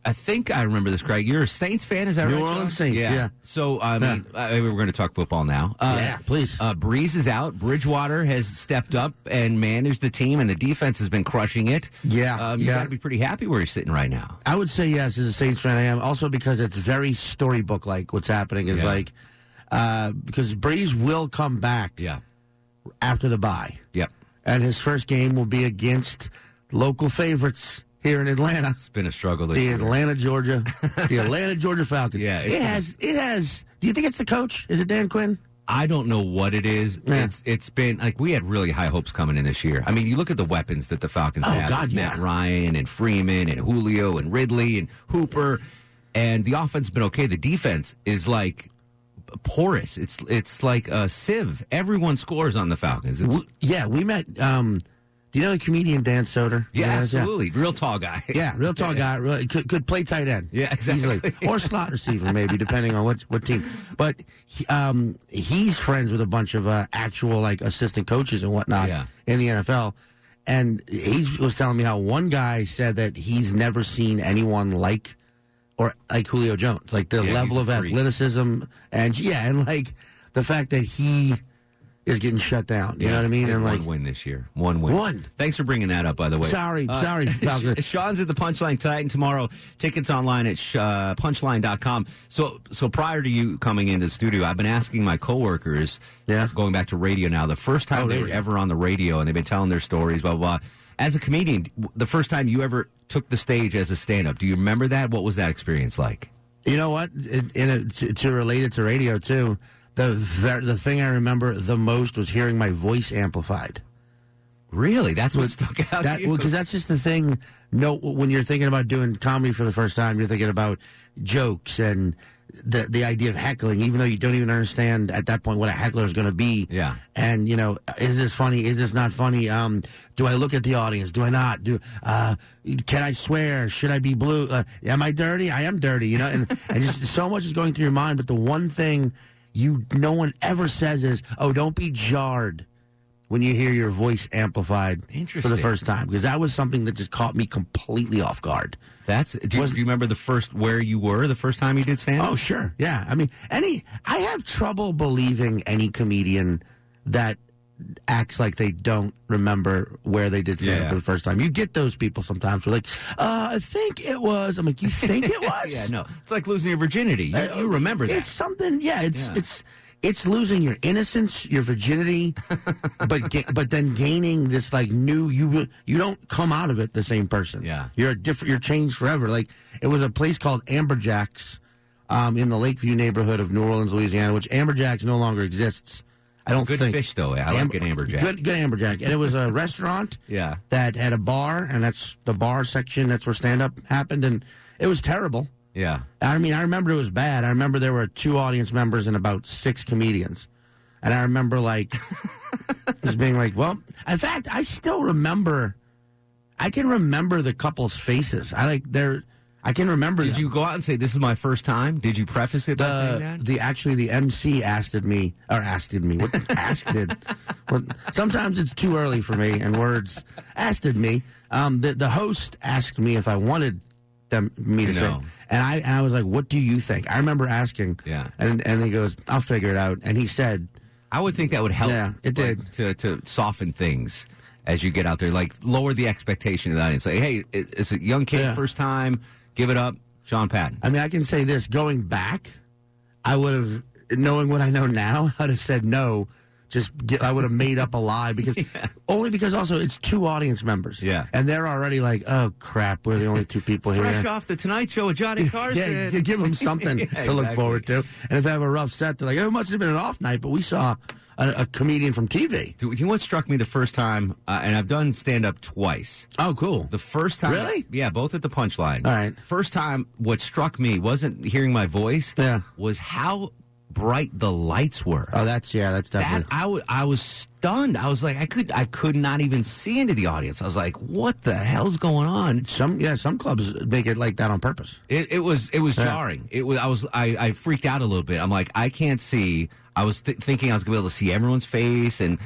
[SPEAKER 1] I think I remember this, Craig. You're a Saints fan, is that right?
[SPEAKER 12] New Orleans Saints, yeah.
[SPEAKER 1] So, we're going to talk football now.
[SPEAKER 12] Yeah, please.
[SPEAKER 1] Breeze is out. Bridgewater has stepped up and managed the team, and the defense has been crushing it.
[SPEAKER 12] Yeah.
[SPEAKER 1] You got to be pretty happy where you're sitting right now.
[SPEAKER 12] I would say yes, as a Saints fan, I am. Also because it's very storybook-like what's happening is because Breeze will come back after the bye.
[SPEAKER 1] Yep.
[SPEAKER 12] And his first game will be against local favorites here in Atlanta.
[SPEAKER 1] It's been a struggle this
[SPEAKER 12] year.
[SPEAKER 1] year.
[SPEAKER 12] The Atlanta, Georgia Falcons.
[SPEAKER 1] Yeah.
[SPEAKER 12] It has. Do you think it's the coach? Is it Dan Quinn?
[SPEAKER 1] I don't know what it is.
[SPEAKER 12] Yeah.
[SPEAKER 1] It's been we had really high hopes coming in this year. I mean, you look at the weapons that the Falcons have.
[SPEAKER 12] God,
[SPEAKER 1] Matt Ryan and Freeman and Julio and Ridley and Hooper, and the offense has been okay. The defense is porous. It's like a sieve. Everyone scores on the Falcons.
[SPEAKER 12] We met. Do you know the comedian Dan Soder?
[SPEAKER 1] Yeah, absolutely. Real tall guy.
[SPEAKER 12] Yeah, real tall guy. Really, could play tight end.
[SPEAKER 1] Yeah, exactly.
[SPEAKER 12] Easily. Or slot receiver, maybe, depending on what team. But he's friends with a bunch of actual like assistant coaches and whatnot in the NFL. And he was telling me how one guy said that he's never seen anyone like Julio Jones, like the level of athleticism and like the fact that he is getting shut down. You know what I mean? And
[SPEAKER 1] one win this year. One win.
[SPEAKER 12] One.
[SPEAKER 1] Thanks for bringing that up, by the way.
[SPEAKER 12] Sorry.
[SPEAKER 1] Sean's at the Punchline tonight and tomorrow. Tickets online at punchline.com. So prior to you coming into the studio, I've been asking my coworkers, going back to radio now, the first time they were ever on the radio, and they've been telling their stories, blah, blah, blah. As a comedian, the first time you ever took the stage as a stand-up, do you remember that? What was that experience like?
[SPEAKER 12] You know what? To relate it to radio, too, the thing I remember the most was hearing my voice amplified.
[SPEAKER 1] Really? That's what stuck out to you?
[SPEAKER 12] Because that's just the thing. No, when you're thinking about doing comedy for the first time, you're thinking about jokes and the idea of heckling, even though you don't even understand at that point what a heckler is going to be.
[SPEAKER 1] Yeah.
[SPEAKER 12] And, is this funny? Is this not funny? Do I look at the audience? Do I not? Can I swear? Should I be blue? Am I dirty? I am dirty, and just so much is going through your mind. But the one thing no one ever says is, oh, don't be jarred when you hear your voice amplified for the first time, because that was something that just caught me completely off guard.
[SPEAKER 1] Do you remember where you were the first time you did stand-up?
[SPEAKER 12] Oh, sure. Yeah. I mean, I have trouble believing any comedian that acts like they don't remember where they did stand-up for the first time. You get those people sometimes who are like, I think it was. I'm like, you think it was?
[SPEAKER 1] Yeah, no. It's like losing your virginity. You remember that.
[SPEAKER 12] It's something, it's losing your innocence, your virginity, but then gaining this like new. You don't come out of it the same person.
[SPEAKER 1] Yeah,
[SPEAKER 12] you're changed forever. Like it was a place called Amberjack's in the Lakeview neighborhood of New Orleans, Louisiana, which Amberjack's no longer exists. I don't think.
[SPEAKER 1] Good fish though. I like an Amberjack.
[SPEAKER 12] Good Amberjack, and it was a restaurant. That had a bar, and that's the bar section. That's where stand up happened, and it was terrible.
[SPEAKER 1] Yeah.
[SPEAKER 12] I mean, I remember it was bad. I remember there were 2 audience members and about 6 comedians. And I remember, just being like, well, in fact, I still remember, I can remember the couple's faces. I can remember
[SPEAKER 1] Did you go out and say, this is my first time? Did you preface it by saying that?
[SPEAKER 12] The MC asked me, what asked did? Well, sometimes it's too early for me, and words asked me. The host asked me if I wanted me to say. And I was like, what do you think? I remember asking.
[SPEAKER 1] Yeah.
[SPEAKER 12] And he goes, I'll figure it out. And he said.
[SPEAKER 1] I would think that would help.
[SPEAKER 12] Yeah, it did.
[SPEAKER 1] To soften things as you get out there. Like, lower the expectation of the audience. Like, hey, it's a young kid, first time, give it up, Sean Patton.
[SPEAKER 12] I mean, I can say this. Going back, I would have, knowing what I know now, I'd have said no. I would have made up a lie only because also it's 2 audience members.
[SPEAKER 1] Yeah.
[SPEAKER 12] And they're already like, oh, crap, we're the only 2 people here.
[SPEAKER 1] Fresh off the Tonight Show with Johnny Carson.
[SPEAKER 12] Yeah, give them something to look forward to. And if they have a rough set, they're like, oh, it must have been an off night, but we saw a comedian from TV.
[SPEAKER 1] You know what struck me the first time, and I've done stand-up twice.
[SPEAKER 12] Oh, cool.
[SPEAKER 1] The first time.
[SPEAKER 12] Really?
[SPEAKER 1] Yeah, both at the Punchline.
[SPEAKER 12] All right.
[SPEAKER 1] First time, what struck me wasn't hearing my voice.
[SPEAKER 12] Yeah.
[SPEAKER 1] Was how bright the lights were.
[SPEAKER 12] Oh, that's definitely.
[SPEAKER 1] I was stunned. I was like, I could not even see into the audience. I was like, what the hell's going on?
[SPEAKER 12] Some clubs make it like that on purpose.
[SPEAKER 1] It was jarring. I freaked out a little bit. I'm like, I can't see. I was thinking I was going to be able to see everyone's face, and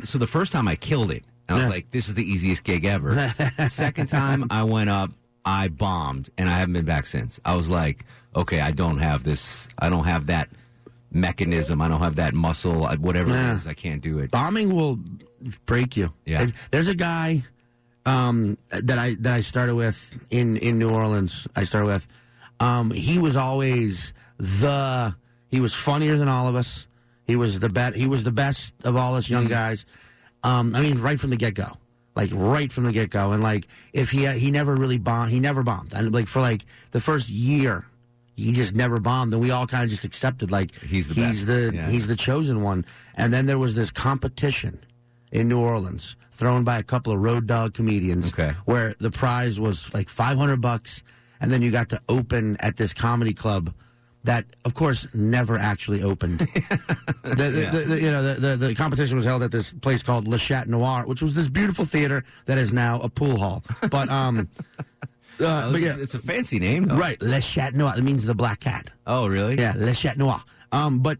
[SPEAKER 1] so the first time I killed it. And I was like, this is the easiest gig ever. The second time I went up, I bombed, and I haven't been back since. I was like, okay, I don't have that mechanism. I don't have that muscle. Whatever it is, I can't do it.
[SPEAKER 12] Bombing will break you.
[SPEAKER 1] Yeah.
[SPEAKER 12] There's a guy that I started with in New Orleans. He was always he was funnier than all of us. He was the best of all us young guys. I mean, right from the get-go. And if he never really bombed, he never bombed. And for the first year, he just never bombed. And we all kind of just accepted
[SPEAKER 1] he's the best.
[SPEAKER 12] He's the chosen one. And then there was this competition in New Orleans thrown by a couple of road dog comedians, where the prize was $500, and then you got to open at this comedy club that, of course, never actually opened. The competition was held at this place called Le Chat Noir, which was this beautiful theater that is now a pool hall. But
[SPEAKER 1] it's a fancy name, though.
[SPEAKER 12] Right, Le Chat Noir. It means the black cat.
[SPEAKER 1] Oh, really?
[SPEAKER 12] Yeah, Le Chat Noir. But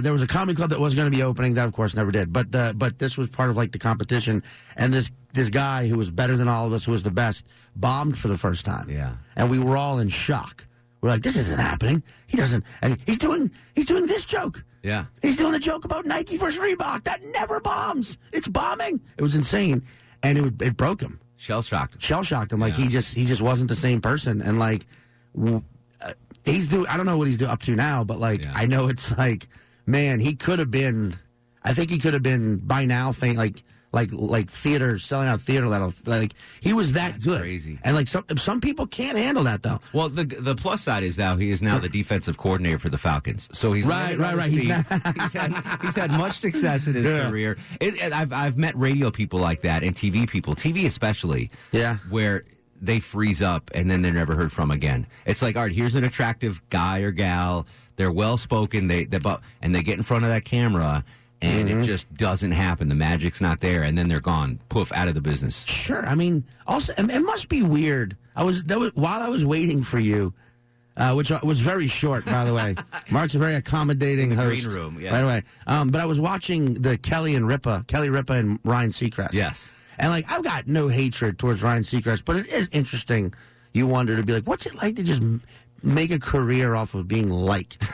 [SPEAKER 12] there was a comedy club that was going to be opening. That, of course, never did. But this was part of like the competition, and this guy who was better than all of us, who was the best, bombed for the first time.
[SPEAKER 1] Yeah,
[SPEAKER 12] and we were all in shock. We're like, this isn't happening. He doesn't, and he's doing this joke.
[SPEAKER 1] Yeah,
[SPEAKER 12] he's doing the joke about Nike versus Reebok. That never bombs. It's bombing. It was insane, and it broke him.
[SPEAKER 1] Shell shocked him.
[SPEAKER 12] Like he just wasn't the same person, and like he's doing. I don't know what he's up to now, but like I know it's like, man, he could have been. I think he could have been by now. Like theater, selling out theater level. Like he was that good.
[SPEAKER 1] Crazy.
[SPEAKER 12] And like some people can't handle that though.
[SPEAKER 1] Well, the plus side is now he is now the defensive coordinator for the Falcons. So he's
[SPEAKER 12] right.
[SPEAKER 1] He's had much success in his career. I've met radio people like that and TV people, TV especially.
[SPEAKER 12] Yeah.
[SPEAKER 1] Where they freeze up and then they're never heard from again. It's like, all right, here's an attractive guy or gal. They're well spoken. And they get in front of that camera. And it just doesn't happen. The magic's not there, and then they're gone. Poof, out of the business.
[SPEAKER 12] Sure. I mean, also, it must be weird. While I was waiting for you, which was very short, by the way. Mark's a very accommodating host.
[SPEAKER 1] Green room, yeah.
[SPEAKER 12] By the way, but I was watching the Kelly Ripa and Ryan Seacrest.
[SPEAKER 1] Yes.
[SPEAKER 12] And like, I've got no hatred towards Ryan Seacrest, but it is interesting. You wonder to be like, what's it like to just make a career off of being liked?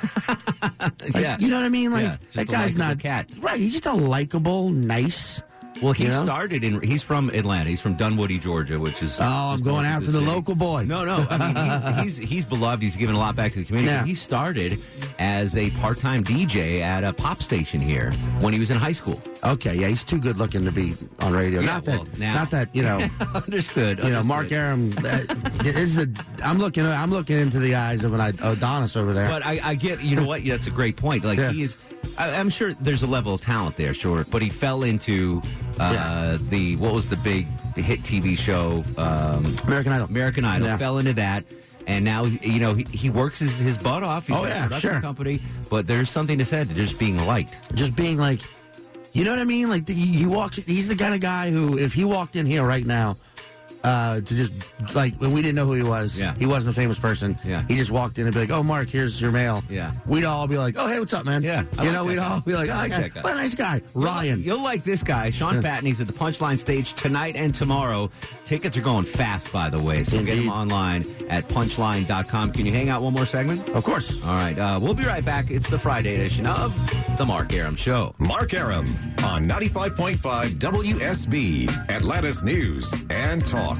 [SPEAKER 1] Yeah,
[SPEAKER 12] you know what I mean. Like
[SPEAKER 1] that
[SPEAKER 12] guy's not
[SPEAKER 1] cat,
[SPEAKER 12] right? He's just a likable, nice.
[SPEAKER 1] Well, he's from Atlanta. He's from Dunwoody, Georgia, which is.
[SPEAKER 12] Oh, I'm going after the local boy.
[SPEAKER 1] No. I mean, he's beloved. He's given a lot back to the community.
[SPEAKER 12] Yeah.
[SPEAKER 1] He started as a part-time DJ at a pop station here when he was in high school.
[SPEAKER 12] Okay, yeah, he's too good looking to be on radio.
[SPEAKER 1] Yeah,
[SPEAKER 12] not that you know.
[SPEAKER 1] Understood.
[SPEAKER 12] You know, Mark Arum. I'm looking into the eyes of an Adonis over there.
[SPEAKER 1] But I get. You know what? That's a great point. Like he is. I'm sure there's a level of talent there, sure, but he fell into what was the big hit TV show? American Idol.
[SPEAKER 12] Yeah.
[SPEAKER 1] Fell into that, and now he works his butt off. He's got a production company, but there's something to say to just being liked,
[SPEAKER 12] just being like, you know what I mean? Like he's the kind of guy who, if he walked in here right now. To just, like, when we didn't know who he was.
[SPEAKER 1] Yeah.
[SPEAKER 12] He wasn't a famous person.
[SPEAKER 1] Yeah.
[SPEAKER 12] He just walked in and be like, oh, Mark, here's your mail.
[SPEAKER 1] Yeah.
[SPEAKER 12] We'd all be like, oh, hey, what's up, man?
[SPEAKER 1] Yeah.
[SPEAKER 12] We'd all be like, oh,
[SPEAKER 1] that guy.
[SPEAKER 12] what a nice guy. Ryan.
[SPEAKER 1] You'll like this guy. Sean Patton. He's at the Punchline stage tonight and tomorrow. Tickets are going fast, by the way, so get them online at punchline.com. Can you hang out one more segment?
[SPEAKER 12] Of course.
[SPEAKER 1] All right. We'll be right back. It's the Friday edition of The Mark Arum Show.
[SPEAKER 13] Mark Arum on 95.5 WSB, Atlanta's News and Talk.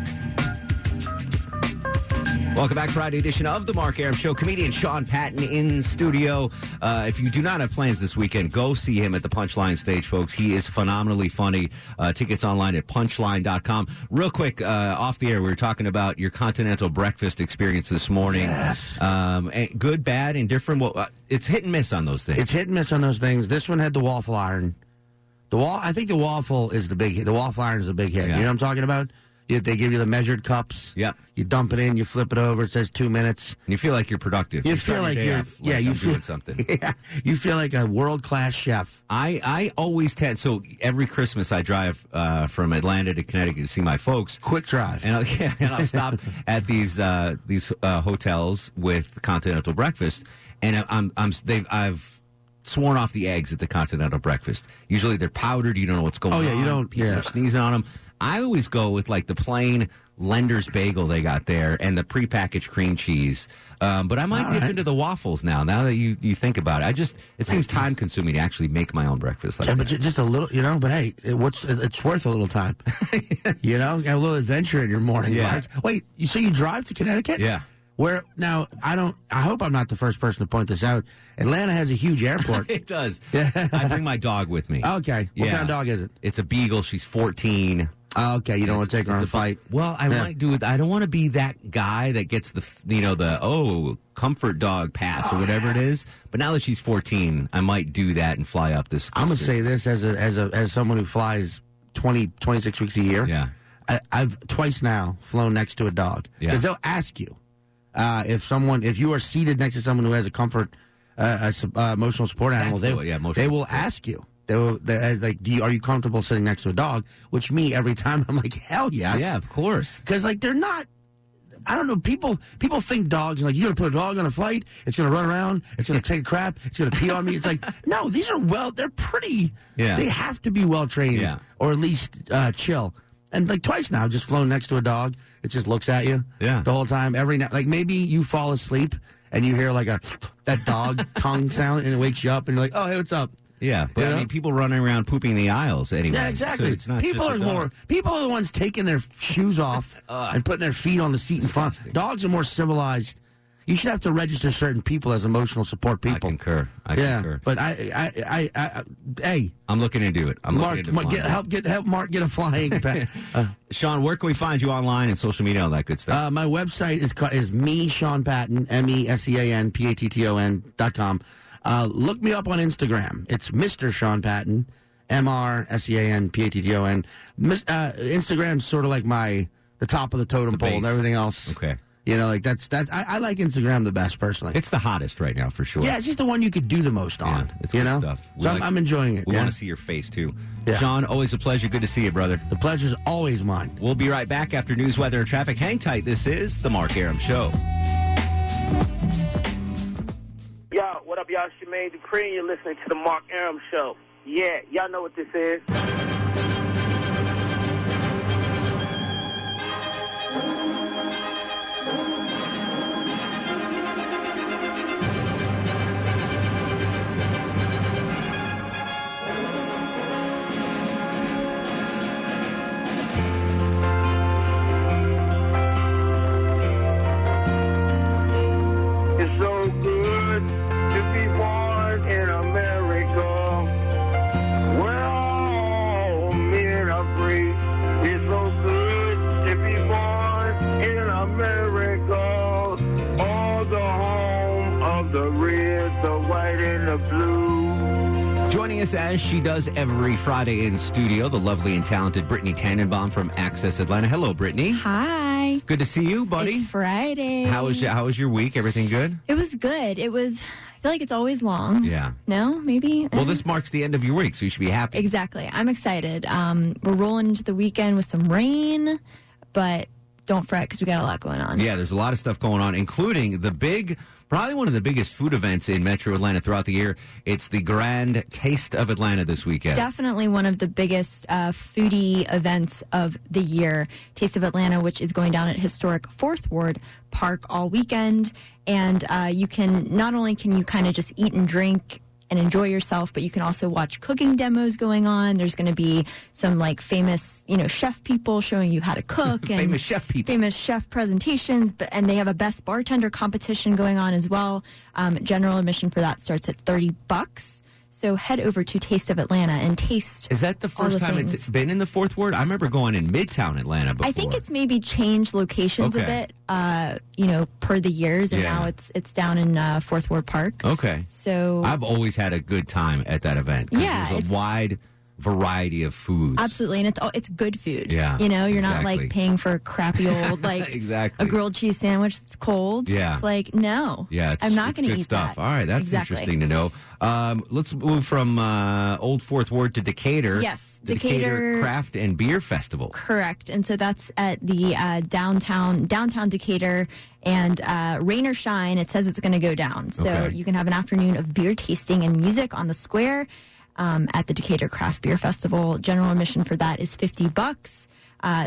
[SPEAKER 1] Welcome back, Friday edition of the Mark Arum Show. Comedian Sean Patton in studio. If you do not have plans this weekend, go see him at the Punchline stage, folks. He is phenomenally funny. Tickets online at punchline.com. Real quick, off the air, we were talking about your continental breakfast experience this morning.
[SPEAKER 12] Yes.
[SPEAKER 1] Good, bad, indifferent. Well, it's hit and miss on those things.
[SPEAKER 12] It's hit and miss on those things. This one had the waffle iron. I think the waffle is the big hit. The waffle iron is the big hit.
[SPEAKER 1] Yeah.
[SPEAKER 12] You know what I'm talking about? They give you the measured cups.
[SPEAKER 1] Yeah.
[SPEAKER 12] You dump it in, you flip it over, it says 2 minutes.
[SPEAKER 1] And you feel like you're productive.
[SPEAKER 12] You feel like you're
[SPEAKER 1] doing something.
[SPEAKER 12] Yeah, you feel like a world-class chef.
[SPEAKER 1] I always tend, so every Christmas I drive from Atlanta to Connecticut to see my folks.
[SPEAKER 12] Quick drive.
[SPEAKER 1] And I'll stop at these hotels with continental breakfast, and I've sworn off the eggs at the continental breakfast. Usually they're powdered, you don't know what's going on.
[SPEAKER 12] Oh yeah, you don't.
[SPEAKER 1] People are sneezing on them. I always go with like the plain Lender's bagel they got there and the prepackaged cream cheese. But I might dip into the waffles now that you think about it. It seems time consuming to actually make my own breakfast. Like
[SPEAKER 12] but just a little, but hey, it's worth a little time. Have a little adventure in your morning, Mark. Wait, so you drive to Connecticut?
[SPEAKER 1] Yeah.
[SPEAKER 12] Where now? I hope I'm not the first person to point this out. Atlanta has a huge airport.
[SPEAKER 1] It does. I bring my dog with me.
[SPEAKER 12] Okay. What kind of dog is it?
[SPEAKER 1] It's a beagle. She's 14.
[SPEAKER 12] Oh, okay, you don't want to take her on a fight.
[SPEAKER 1] Well, I might do it. I don't want to be that guy that gets the comfort dog pass or whatever it is. But now that she's 14, I might do that and fly up this.
[SPEAKER 12] I'm gonna say this as someone who flies 26 weeks a year.
[SPEAKER 1] Yeah,
[SPEAKER 12] I've twice now flown next to a dog because they'll ask you. If you are seated next to someone who has a comfort, emotional support animal, they will ask you. Are you comfortable sitting next to a dog? Which me, every time I'm like, hell yes.
[SPEAKER 1] Yeah, of course.
[SPEAKER 12] Because they're not. I don't know. People think dogs like, you're gonna put a dog on a flight, it's gonna run around, it's gonna take a crap, it's gonna pee on me. It's like, no, these are they're pretty.
[SPEAKER 1] Yeah.
[SPEAKER 12] They have to be well trained, or at least chill. And like twice now, just flown next to a dog. It just looks at you the whole time. Every night, like maybe you fall asleep and you hear like that dog tongue sound, and it wakes you up, and you're like, oh, hey, what's up?
[SPEAKER 1] Yeah, but I mean, people running around pooping the aisles anyway.
[SPEAKER 12] Yeah, exactly.
[SPEAKER 1] So it's not
[SPEAKER 12] people are the ones taking their shoes off and putting their feet on the seat in front. Dogs are more civilized. You should have to register certain people as emotional support people.
[SPEAKER 1] I concur.
[SPEAKER 12] But hey,
[SPEAKER 1] I'm looking into it.
[SPEAKER 12] Help Mark get a flying pet.
[SPEAKER 1] Sean, where can we find you online and social media, all that good stuff?
[SPEAKER 12] My website is me, Sean Patton, MESEANPATTON.com. Look me up on Instagram. It's Mr. Sean Patton, MRSEANPATTON. Instagram's sort of like the top of the totem pole and everything else.
[SPEAKER 1] Okay.
[SPEAKER 12] You know, like that's I like Instagram the best personally.
[SPEAKER 1] It's the hottest right now for sure.
[SPEAKER 12] Yeah, it's just the one you could do the most on.
[SPEAKER 1] It's good stuff.
[SPEAKER 12] So I'm enjoying it.
[SPEAKER 1] We want to see your face too.
[SPEAKER 12] Yeah.
[SPEAKER 1] Sean, always a pleasure. Good to see you, brother.
[SPEAKER 12] The pleasure's always mine.
[SPEAKER 1] We'll be right back after news, weather, and traffic. Hang tight. This is the Mark Arum Show.
[SPEAKER 14] Yo, what up, y'all? Shemaine Dupree, and you're listening to the Mark Arum Show. Yeah, y'all know what this is. It's so good to be born in America. Well, men are free. It's so good to be born in America. All the home of the red, the white, and the blue.
[SPEAKER 1] Joining us as she does every Friday in studio, the lovely and talented Brittany Tannenbaum from Access Atlanta. Hello, Brittany.
[SPEAKER 15] Hi.
[SPEAKER 1] Good to see you, buddy.
[SPEAKER 15] It's Friday.
[SPEAKER 1] How was your week? Everything good?
[SPEAKER 15] It was good. I feel like it's always long.
[SPEAKER 1] Yeah.
[SPEAKER 15] No? Maybe?
[SPEAKER 1] Well, this marks the end of your week, so you should be happy.
[SPEAKER 15] Exactly. I'm excited. We're rolling into the weekend with some rain, but don't fret because we got a lot going on.
[SPEAKER 1] Yeah, there's a lot of stuff going on, including probably one of the biggest food events in Metro Atlanta throughout the year. It's the Grand Taste of Atlanta this weekend.
[SPEAKER 15] Definitely one of the biggest foodie events of the year. Taste of Atlanta, which is going down at historic 4th Ward Park all weekend. And not only can you kind of just eat and drink and enjoy yourself, but you can also watch cooking demos going on. There's going to be some famous, chef people showing you how to cook and
[SPEAKER 1] famous chef people,
[SPEAKER 15] famous chef presentations. and they have a best bartender competition going on as well. General admission for that starts at $30. So head over to Taste of Atlanta and taste.
[SPEAKER 1] Is that the first time it's been in the 4th Ward? I remember going in Midtown Atlanta before.
[SPEAKER 15] I think it's maybe changed locations a bit, per the years, and now it's down in 4th Ward Park.
[SPEAKER 1] Okay.
[SPEAKER 15] So
[SPEAKER 1] I've always had a good time at that event.
[SPEAKER 15] Yeah,
[SPEAKER 1] there's a wide variety of foods.
[SPEAKER 15] Absolutely, and it's good food.
[SPEAKER 1] Yeah,
[SPEAKER 15] you're not paying for a crappy old
[SPEAKER 1] exactly
[SPEAKER 15] a grilled cheese sandwich that's cold.
[SPEAKER 1] Yeah,
[SPEAKER 15] it's no.
[SPEAKER 1] Yeah,
[SPEAKER 15] I'm not going to eat
[SPEAKER 1] stuff.
[SPEAKER 15] that.
[SPEAKER 1] All right, that's interesting to know. Let's move from Old 4th Ward to Decatur.
[SPEAKER 15] Yes,
[SPEAKER 1] Decatur Craft and Beer Festival.
[SPEAKER 15] Correct, and so that's at the downtown Decatur. And rain or shine, it says it's going to go down. So you can have an afternoon of beer tasting and music on the square. At the Decatur Craft Beer Festival. General admission for that is $50,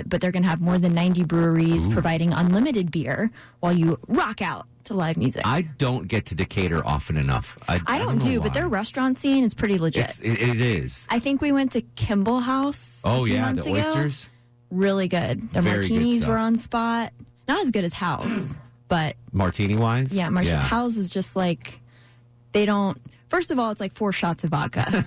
[SPEAKER 15] but they're going to have more than 90 breweries providing unlimited beer while you rock out to live music.
[SPEAKER 1] I don't get to Decatur often enough. I
[SPEAKER 15] don't do, but their restaurant scene is pretty legit.
[SPEAKER 1] It is.
[SPEAKER 15] I think we went to Kimball House a few months ago.
[SPEAKER 1] Oysters?
[SPEAKER 15] Really good. Their
[SPEAKER 1] Very
[SPEAKER 15] martinis
[SPEAKER 1] good
[SPEAKER 15] were on spot. Not as good as House, but...
[SPEAKER 1] Martini-wise?
[SPEAKER 15] Yeah, House is just they don't... First of all, it's like 4 shots of vodka.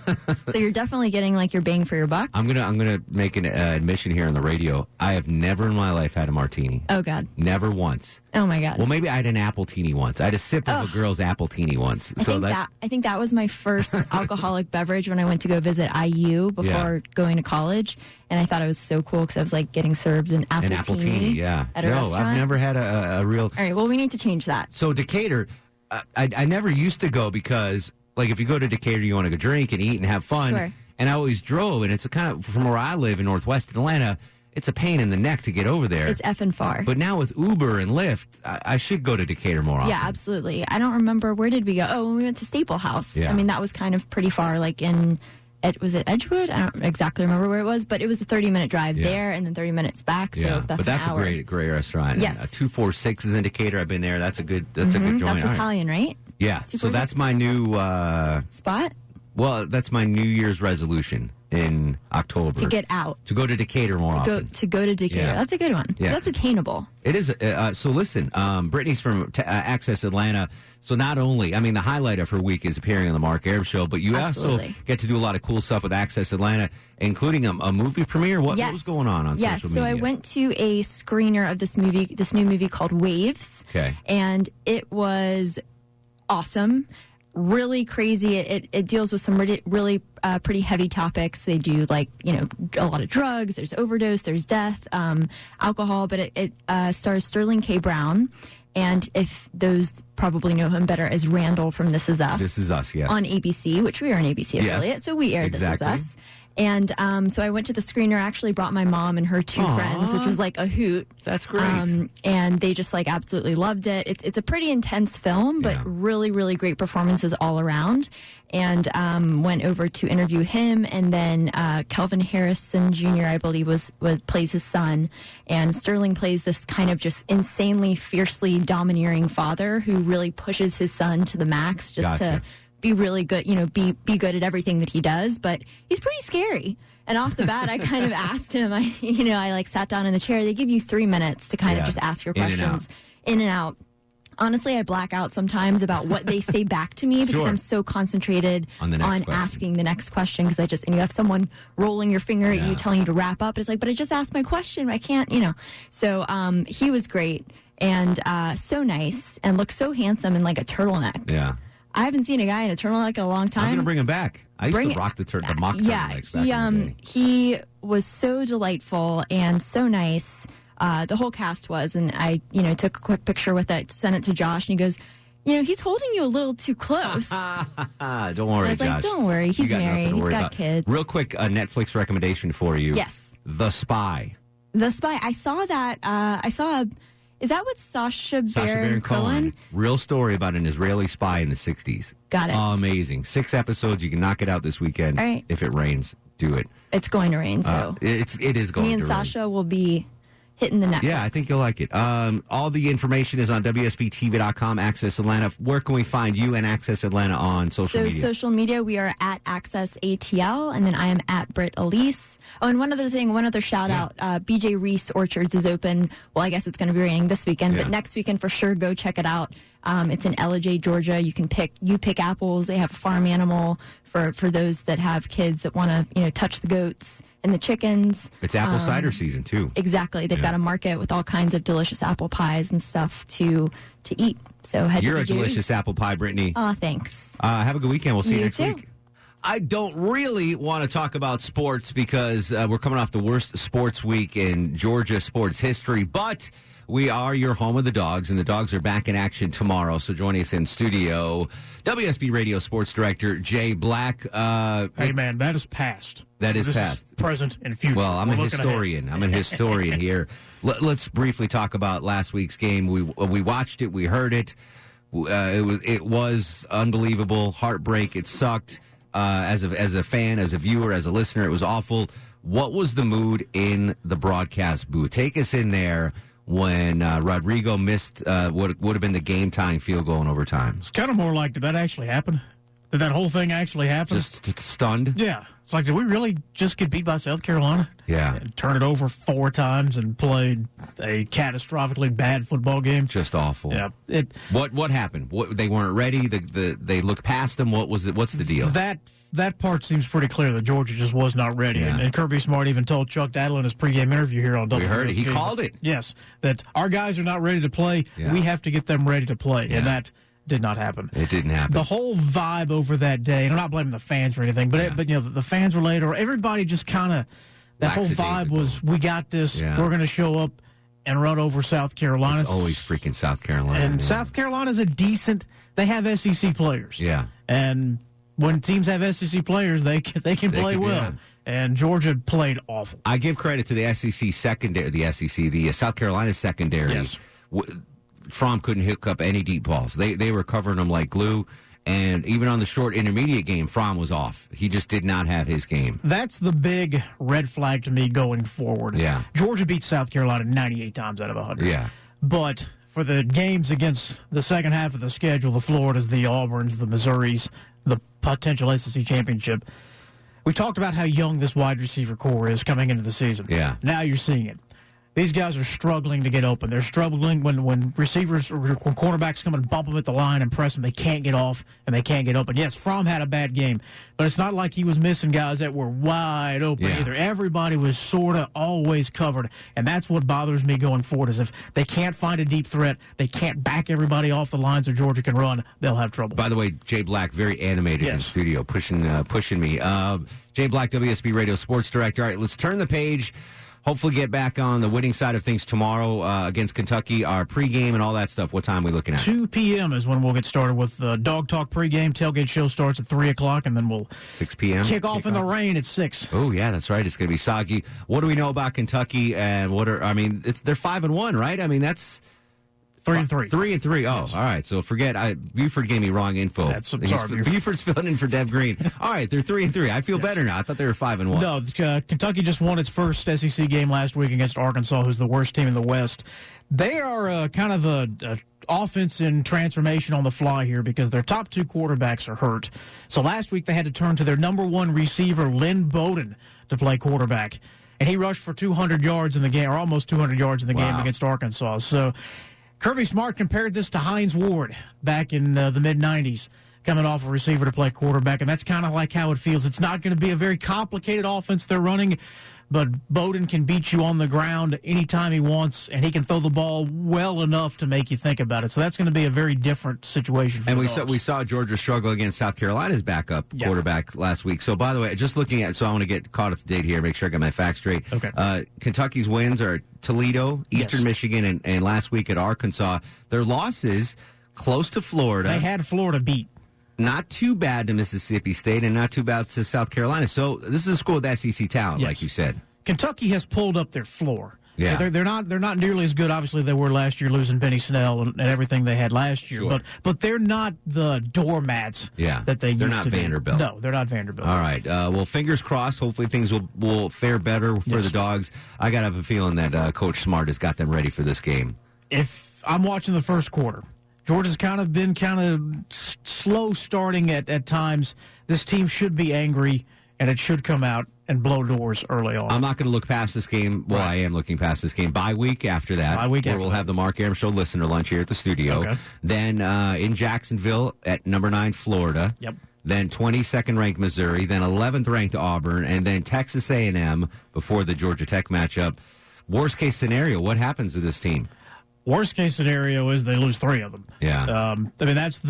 [SPEAKER 15] So you're definitely getting like your bang for your buck.
[SPEAKER 1] I'm gonna make an admission here on the radio. I have never in my life had a martini.
[SPEAKER 15] Oh, God.
[SPEAKER 1] Never once.
[SPEAKER 15] Oh, my God.
[SPEAKER 1] Well, maybe I had an appletini once. I had a sip of a girl's appletini once.
[SPEAKER 15] I think that was my first alcoholic beverage when I went to go visit IU before going to college. And I thought it was so cool because I was like getting served an appletini at a restaurant.
[SPEAKER 1] I've never had a real...
[SPEAKER 15] All right, well, we need to change that.
[SPEAKER 1] So Decatur, I never used to go because, like, if you go to Decatur, you want to go drink and eat and have fun.
[SPEAKER 15] Sure.
[SPEAKER 1] And I always drove, and it's a kind of, from where I live in northwest Atlanta, it's a pain in the neck to get over there.
[SPEAKER 15] It's effing far.
[SPEAKER 1] But now with Uber and Lyft, I should go to Decatur more often.
[SPEAKER 15] Yeah, absolutely. I don't remember, where did we go? Oh, when we went to Staple House.
[SPEAKER 1] Yeah.
[SPEAKER 15] I mean, that was kind of pretty far, like was it Edgewood? I don't exactly remember where it was, but it was a 30-minute drive there and then 30 minutes back. So that's
[SPEAKER 1] an hour. A great restaurant.
[SPEAKER 15] Yes.
[SPEAKER 1] 246 is in Decatur. I've been there. That's a good joint.
[SPEAKER 15] That's Italian, right?
[SPEAKER 1] Yeah. So that's my new
[SPEAKER 15] spot.
[SPEAKER 1] Well, that's my New Year's resolution in October.
[SPEAKER 15] To get out.
[SPEAKER 1] To go to Decatur more often.
[SPEAKER 15] To go to Decatur.
[SPEAKER 1] Yeah.
[SPEAKER 15] That's a good one.
[SPEAKER 1] Yeah.
[SPEAKER 15] That's attainable.
[SPEAKER 1] It is. So listen, Brittany's from Access Atlanta. So not only, I mean, the highlight of her week is appearing on the Mark Arum Show, but you also get to do a lot of cool stuff with Access Atlanta, including a movie premiere. What was going on social media?
[SPEAKER 15] So I went to a screener of this new movie called Waves.
[SPEAKER 1] Okay.
[SPEAKER 15] And it was awesome. Really crazy. It deals with some really pretty heavy topics. They do a lot of drugs. There's overdose. There's death, alcohol. But it stars Sterling K. Brown, and if those probably know him better as Randall from This Is Us.
[SPEAKER 1] This Is Us, yes.
[SPEAKER 15] On ABC, which we are an ABC affiliate, so we aired This Is Us. And so I went to the screener, actually brought my mom and her 2 friends, which was like a hoot.
[SPEAKER 1] That's great.
[SPEAKER 15] And they just absolutely loved it. It's a pretty intense film, but really, really great performances all around. And went over to interview him, and then Kelvin Harrison Jr., I believe, plays his son. And Sterling plays this kind of just insanely, fiercely domineering father who really pushes his son to the max just to be really good, be good at everything that he does, but he's pretty scary. And off the bat, I kind of asked him, I sat down in the chair. They give you 3 minutes to kind of just ask your questions in and out. Honestly, I black out sometimes about what they say back to me because I'm so concentrated on asking the next question and you have someone rolling your finger at you telling you to wrap up. It's like, but I just asked my question. I can't, So he was great and so nice and looked so handsome in like a turtleneck.
[SPEAKER 1] Yeah.
[SPEAKER 15] I haven't seen a guy in a turtleneck in a long time.
[SPEAKER 1] I'm going to bring him back. I used to rock the mock turtlenecks back in the day.
[SPEAKER 15] He was so delightful and so nice. The whole cast was, and I, took a quick picture with it, sent it to Josh, and he goes, he's holding you a little too close.
[SPEAKER 1] Don't worry,
[SPEAKER 15] I was
[SPEAKER 1] Josh.
[SPEAKER 15] like, don't worry, he's married, he's got kids.
[SPEAKER 1] Real quick, a Netflix recommendation for you.
[SPEAKER 15] Yes.
[SPEAKER 1] The Spy.
[SPEAKER 15] The Spy. I saw that. Is that with Sacha Baron Cohen?
[SPEAKER 1] Real story about an Israeli spy in the 60s.
[SPEAKER 15] Got it.
[SPEAKER 1] Amazing. 6 episodes. You can knock it out this weekend.
[SPEAKER 15] All right.
[SPEAKER 1] If it rains, do it.
[SPEAKER 15] It's going to rain, so.
[SPEAKER 1] It is going to rain.
[SPEAKER 15] Me and Sasha will be hitting the Netflix.
[SPEAKER 1] Yeah, I think you'll like it. All the information is on WSBTV.com, Access Atlanta. Where can we find you and Access Atlanta on social media?
[SPEAKER 15] Social media, we are at Access ATL, and then I am at Britt Elise. Oh, and one other shout out. BJ Reese Orchards is open. Well, I guess it's going to be raining this weekend, but next weekend for sure, go check it out. It's in Ellijay, Georgia. You can pick apples. They have a farm animal for those that have kids that want to, touch the goats and the chickens.
[SPEAKER 1] It's apple cider season, too.
[SPEAKER 15] Exactly. They've got a market with all kinds of delicious apple pies and stuff to eat. So
[SPEAKER 1] You're a delicious apple pie, Brittany.
[SPEAKER 15] Oh, thanks.
[SPEAKER 1] Have a good weekend. We'll see you next
[SPEAKER 15] too.
[SPEAKER 1] week. I don't really want to talk about sports because we're coming off the worst sports week in Georgia sports history, but we are your home of the Dogs, and the Dogs are back in action tomorrow. So joining us in studio, WSB Radio Sports Director Jay Black.
[SPEAKER 7] Hey, man, that is past.
[SPEAKER 1] That is
[SPEAKER 7] this
[SPEAKER 1] past.
[SPEAKER 7] Is present and future.
[SPEAKER 1] Well, I'm a historian.
[SPEAKER 7] Ahead.
[SPEAKER 1] I'm a historian here. Let's briefly talk about last week's game. We watched it. We heard it. It was unbelievable. Heartbreak. It sucked. As a fan, as a viewer, as a listener, it was awful. What was the mood in the broadcast booth? Take us in there when Rodrigo missed what would have been the game-tying field goal in overtime.
[SPEAKER 7] It's kind of more like, did that actually happen? that whole thing actually happened.
[SPEAKER 1] Just stunned?
[SPEAKER 7] Yeah. It's like, did we really just get beat by South Carolina?
[SPEAKER 1] Yeah.
[SPEAKER 7] And turn it over 4 times and played a catastrophically bad football game.
[SPEAKER 1] Just awful.
[SPEAKER 7] Yeah.
[SPEAKER 1] What happened? They weren't ready. They looked past them. What's the deal?
[SPEAKER 7] That part seems pretty clear that Georgia just was not ready.
[SPEAKER 1] Yeah.
[SPEAKER 7] And Kirby Smart even told Chuck Daddle in his pregame interview here on WSB.
[SPEAKER 1] We heard it. He called it.
[SPEAKER 7] Yes. That our guys are not ready to play.
[SPEAKER 1] Yeah.
[SPEAKER 7] We have to get them ready to play.
[SPEAKER 1] Yeah.
[SPEAKER 7] And that did not happen.
[SPEAKER 1] It didn't happen.
[SPEAKER 7] The whole vibe over that day, and I'm not blaming the fans or anything, but the fans were late, or everybody just kind of, that whole vibe was, we got this, we're going to show up and run over South Carolina.
[SPEAKER 1] It's always freaking South Carolina.
[SPEAKER 7] And South Carolina's they have SEC players.
[SPEAKER 1] Yeah.
[SPEAKER 7] And when teams have SEC players, they can play well.
[SPEAKER 1] Yeah.
[SPEAKER 7] And Georgia played awful.
[SPEAKER 1] I give credit to the SEC secondary, the South Carolina secondary.
[SPEAKER 7] Yes.
[SPEAKER 1] Fromm couldn't hook up any deep balls. They were covering them like glue. And even on the short intermediate game, Fromm was off. He just did not have his game.
[SPEAKER 7] That's the big red flag to me going forward.
[SPEAKER 1] Yeah.
[SPEAKER 7] Georgia beat South Carolina 98 times out of 100.
[SPEAKER 1] Yeah.
[SPEAKER 7] But for the games against the second half of the schedule, the Floridas, the Auburns, the Missouris, the potential SEC championship, we talked about how young this wide receiver core is coming into the season.
[SPEAKER 1] Yeah.
[SPEAKER 7] Now you're seeing it. These guys are struggling to get open. They're struggling when receivers or when quarterbacks come and bump them at the line and press them. They can't get off and they can't get open. Yes, Fromm had a bad game, but it's not like he was missing guys that were wide open either. Everybody was sort of always covered, and that's what bothers me going forward is if they can't find a deep threat, they can't back everybody off the line so Georgia can run, they'll have trouble.
[SPEAKER 1] By the way, Jay Black, very animated in the studio, pushing me. Jay Black, WSB Radio Sports Director. All right, let's turn the page. Hopefully get back on the winning side of things tomorrow against Kentucky, our pregame and all that stuff. What time are we looking at?
[SPEAKER 7] 2 p.m. is when we'll get started with the Dog Talk pregame. Tailgate show starts at 3 o'clock, and then we'll
[SPEAKER 1] 6 p.m.
[SPEAKER 7] kick off in the rain at 6.
[SPEAKER 1] Oh, yeah, that's right. It's going to be soggy. What do we know about Kentucky? And they're 5-1, right? I mean, that's
[SPEAKER 7] 3-3.
[SPEAKER 1] 3-3. Oh,
[SPEAKER 7] yes.
[SPEAKER 1] All right. So Buford gave me wrong info. Buford's filling in for Dev Green. All right, they're 3-3. I feel better now. I thought they were 5-1.
[SPEAKER 7] No, Kentucky just won its first SEC game last week against Arkansas, who's the worst team in the West. They are kind of a offense in transformation on the fly here because their top 2 quarterbacks are hurt. So last week they had to turn to their number 1 receiver, Lynn Bowden, to play quarterback. And he rushed for 200 yards in the game, or almost 200 yards in the game against Arkansas. So Kirby Smart compared this to Hines Ward back in the mid-'90s, coming off a receiver to play quarterback, and that's kind of like how it feels. It's not going to be a very complicated offense they're running, but Bowden can beat you on the ground anytime he wants, and he can throw the ball well enough to make you think about it. So that's going to be a very different situation for
[SPEAKER 1] and
[SPEAKER 7] the
[SPEAKER 1] we saw Georgia struggle against South Carolina's backup quarterback last week. So, by the way, just looking at, so I want to get caught up to date here, make sure I got my facts straight.
[SPEAKER 7] Okay.
[SPEAKER 1] Kentucky's wins are Toledo, Eastern Michigan, and last week at Arkansas. Their losses close to Florida.
[SPEAKER 7] They had Florida beat.
[SPEAKER 1] Not too bad to Mississippi State and not too bad to South Carolina. So this is a school with SEC talent, like you said.
[SPEAKER 7] Kentucky has pulled up their floor.
[SPEAKER 1] Yeah.
[SPEAKER 7] They're not nearly as good, obviously, they were last year, losing Benny Snell and everything they had last year.
[SPEAKER 1] Sure.
[SPEAKER 7] But they're not the doormats that they used to be.
[SPEAKER 1] They're not Vanderbilt.
[SPEAKER 7] No, they're not Vanderbilt.
[SPEAKER 1] All right. Well, fingers crossed. Hopefully things will fare better for the Dogs. I got to have a feeling that Coach Smart has got them ready for this game.
[SPEAKER 7] If I'm watching the first quarter, Georgia's been slow starting at times. This team should be angry, and it should come out and blow doors early on.
[SPEAKER 1] I'm not going to look past this game. Well, I am looking past this game. Bye week after that, where we'll have the Mark Arum Show listener lunch here at the studio.
[SPEAKER 7] Okay.
[SPEAKER 1] Then in Jacksonville at number 9, Florida.
[SPEAKER 7] Yep.
[SPEAKER 1] Then 22nd ranked Missouri. Then 11th ranked Auburn, and then Texas A&M before the Georgia Tech matchup. Worst case scenario, what happens to this team?
[SPEAKER 7] Worst case scenario is they lose 3 of them.
[SPEAKER 1] Yeah.
[SPEAKER 7] That's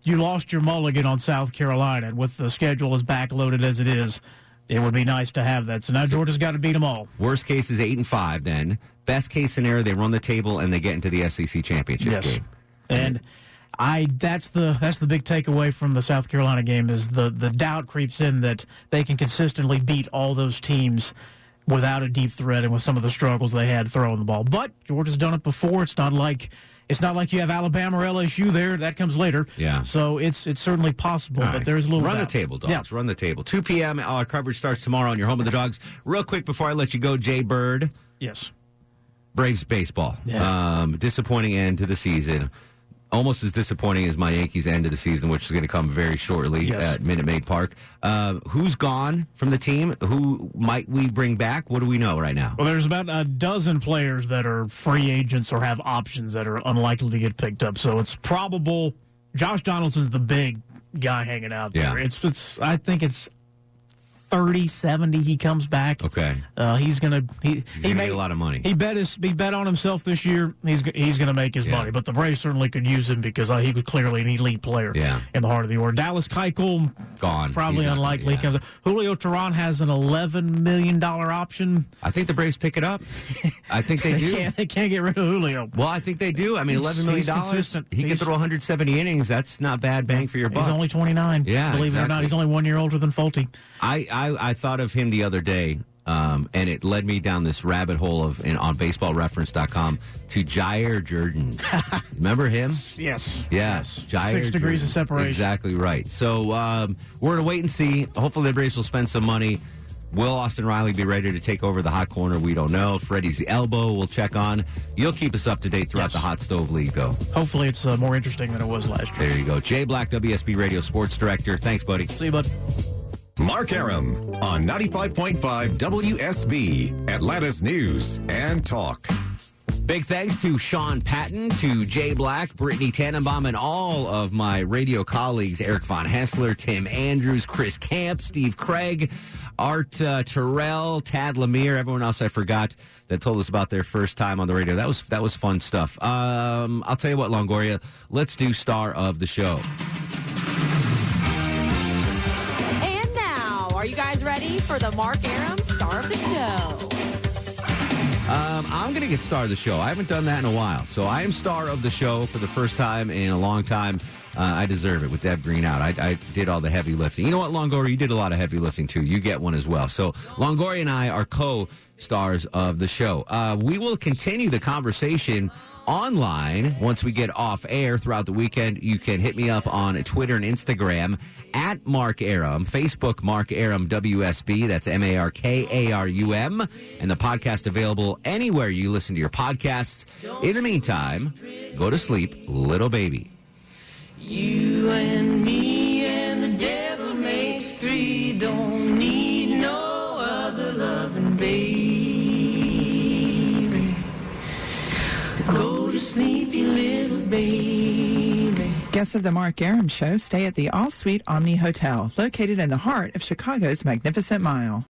[SPEAKER 7] you lost your mulligan on South Carolina, and with the schedule as backloaded as it is, it would be nice to have that. So now Georgia's got to beat them all.
[SPEAKER 1] Worst case is 8-5 then. Best case scenario, they run the table and they get into the SEC championship game.
[SPEAKER 7] And that's the big takeaway from the South Carolina game is the doubt creeps in that they can consistently beat all those teams without a deep threat and with some of the struggles they had throwing the ball. But Georgia's done it before. It's not like you have Alabama or LSU there. That comes later.
[SPEAKER 1] Yeah.
[SPEAKER 7] So it's certainly possible, but there's a little
[SPEAKER 1] Run
[SPEAKER 7] doubt.
[SPEAKER 1] the table, Dogs.
[SPEAKER 7] Yeah.
[SPEAKER 1] Run the table. 2 p.m. Our coverage starts tomorrow on your home of the Dogs. Real quick before I let you go, Jay Bird.
[SPEAKER 7] Yes.
[SPEAKER 1] Braves baseball.
[SPEAKER 7] Yeah.
[SPEAKER 1] Disappointing end to the season. almost as disappointing as my Yankees' end of the season, which is going to come very shortly at Minute Maid Park. Who's gone from the team? Who might we bring back? What do we know right now?
[SPEAKER 7] Well, there's about a dozen players that are free agents or have options that are unlikely to get picked up. So it's probable Josh Donaldson's the big guy hanging out there.
[SPEAKER 1] Yeah.
[SPEAKER 7] I think it's 30-70 he comes back.
[SPEAKER 1] Okay.
[SPEAKER 7] He's gonna
[SPEAKER 1] make a lot of money.
[SPEAKER 7] He bet on himself this year. He's gonna make his money. But the Braves certainly could use him because he was clearly an elite player in the heart of the order. Dallas Keuchel
[SPEAKER 1] gone.
[SPEAKER 7] Probably unlikely. Julio Teheran has an $11 million option.
[SPEAKER 1] I think the Braves pick it up. I think they do.
[SPEAKER 7] They can't get rid of Julio.
[SPEAKER 1] Well, I think they do. I mean, $11 million.
[SPEAKER 7] Consistent.
[SPEAKER 1] He can throw 170 innings. That's not bad bang for your buck.
[SPEAKER 7] He's only 29.
[SPEAKER 1] Yeah,
[SPEAKER 7] believe it or not, he's only 1 year older than Fulte.
[SPEAKER 1] I thought of him the other day, and it led me down this rabbit hole on BaseballReference.com to Jair Jordan. Remember him?
[SPEAKER 7] Yes.
[SPEAKER 1] Jair
[SPEAKER 7] 6 degrees of separation.
[SPEAKER 1] Exactly right. So we're going to wait and see. Hopefully the Braves will spend some money. Will Austin Riley be ready to take over the hot corner? We don't know. Freddie's elbow we'll check on. You'll keep us up to date throughout the Hot Stove League, though.
[SPEAKER 7] Hopefully it's more interesting than it was last year.
[SPEAKER 1] There you go. Jay Black, WSB Radio Sports Director. Thanks, buddy.
[SPEAKER 7] See you, bud.
[SPEAKER 13] Mark Arum on 95.5 WSB, Atlanta's News and Talk.
[SPEAKER 1] Big thanks to Sean Patton, to Jay Black, Brittany Tannenbaum, and all of my radio colleagues, Eric Von Hessler, Tim Andrews, Chris Camp, Steve Craig, Art Terrell, Tad Lemire, everyone else I forgot that told us about their first time on the radio. That was fun stuff. I'll tell you what, Longoria, let's do Star of the Show.
[SPEAKER 16] Are you guys ready for the Mark Arum Star of the Show?
[SPEAKER 1] I'm going to get Star of the Show. I haven't done that in a while. So I am Star of the Show for the first time in a long time. I deserve it with Deb Green out. I did all the heavy lifting. You know what, Longoria? You did a lot of heavy lifting, too. You get one as well. So Longoria and I are co-stars of the show. We will continue the conversation online once we get off air throughout the weekend. You can hit me up on Twitter and Instagram at Mark Arum, Facebook Mark Arum WSB, that's MarkArum, and the podcast available anywhere you listen to your podcasts. In the meantime, go to sleep, little baby.
[SPEAKER 11] You and me and the devil makes 3, don't need no other loving baby. Go to sleep, you little baby.
[SPEAKER 17] Guests of the Mark Arum Show stay at the All Suite Omni Hotel, located in the heart of Chicago's Magnificent Mile.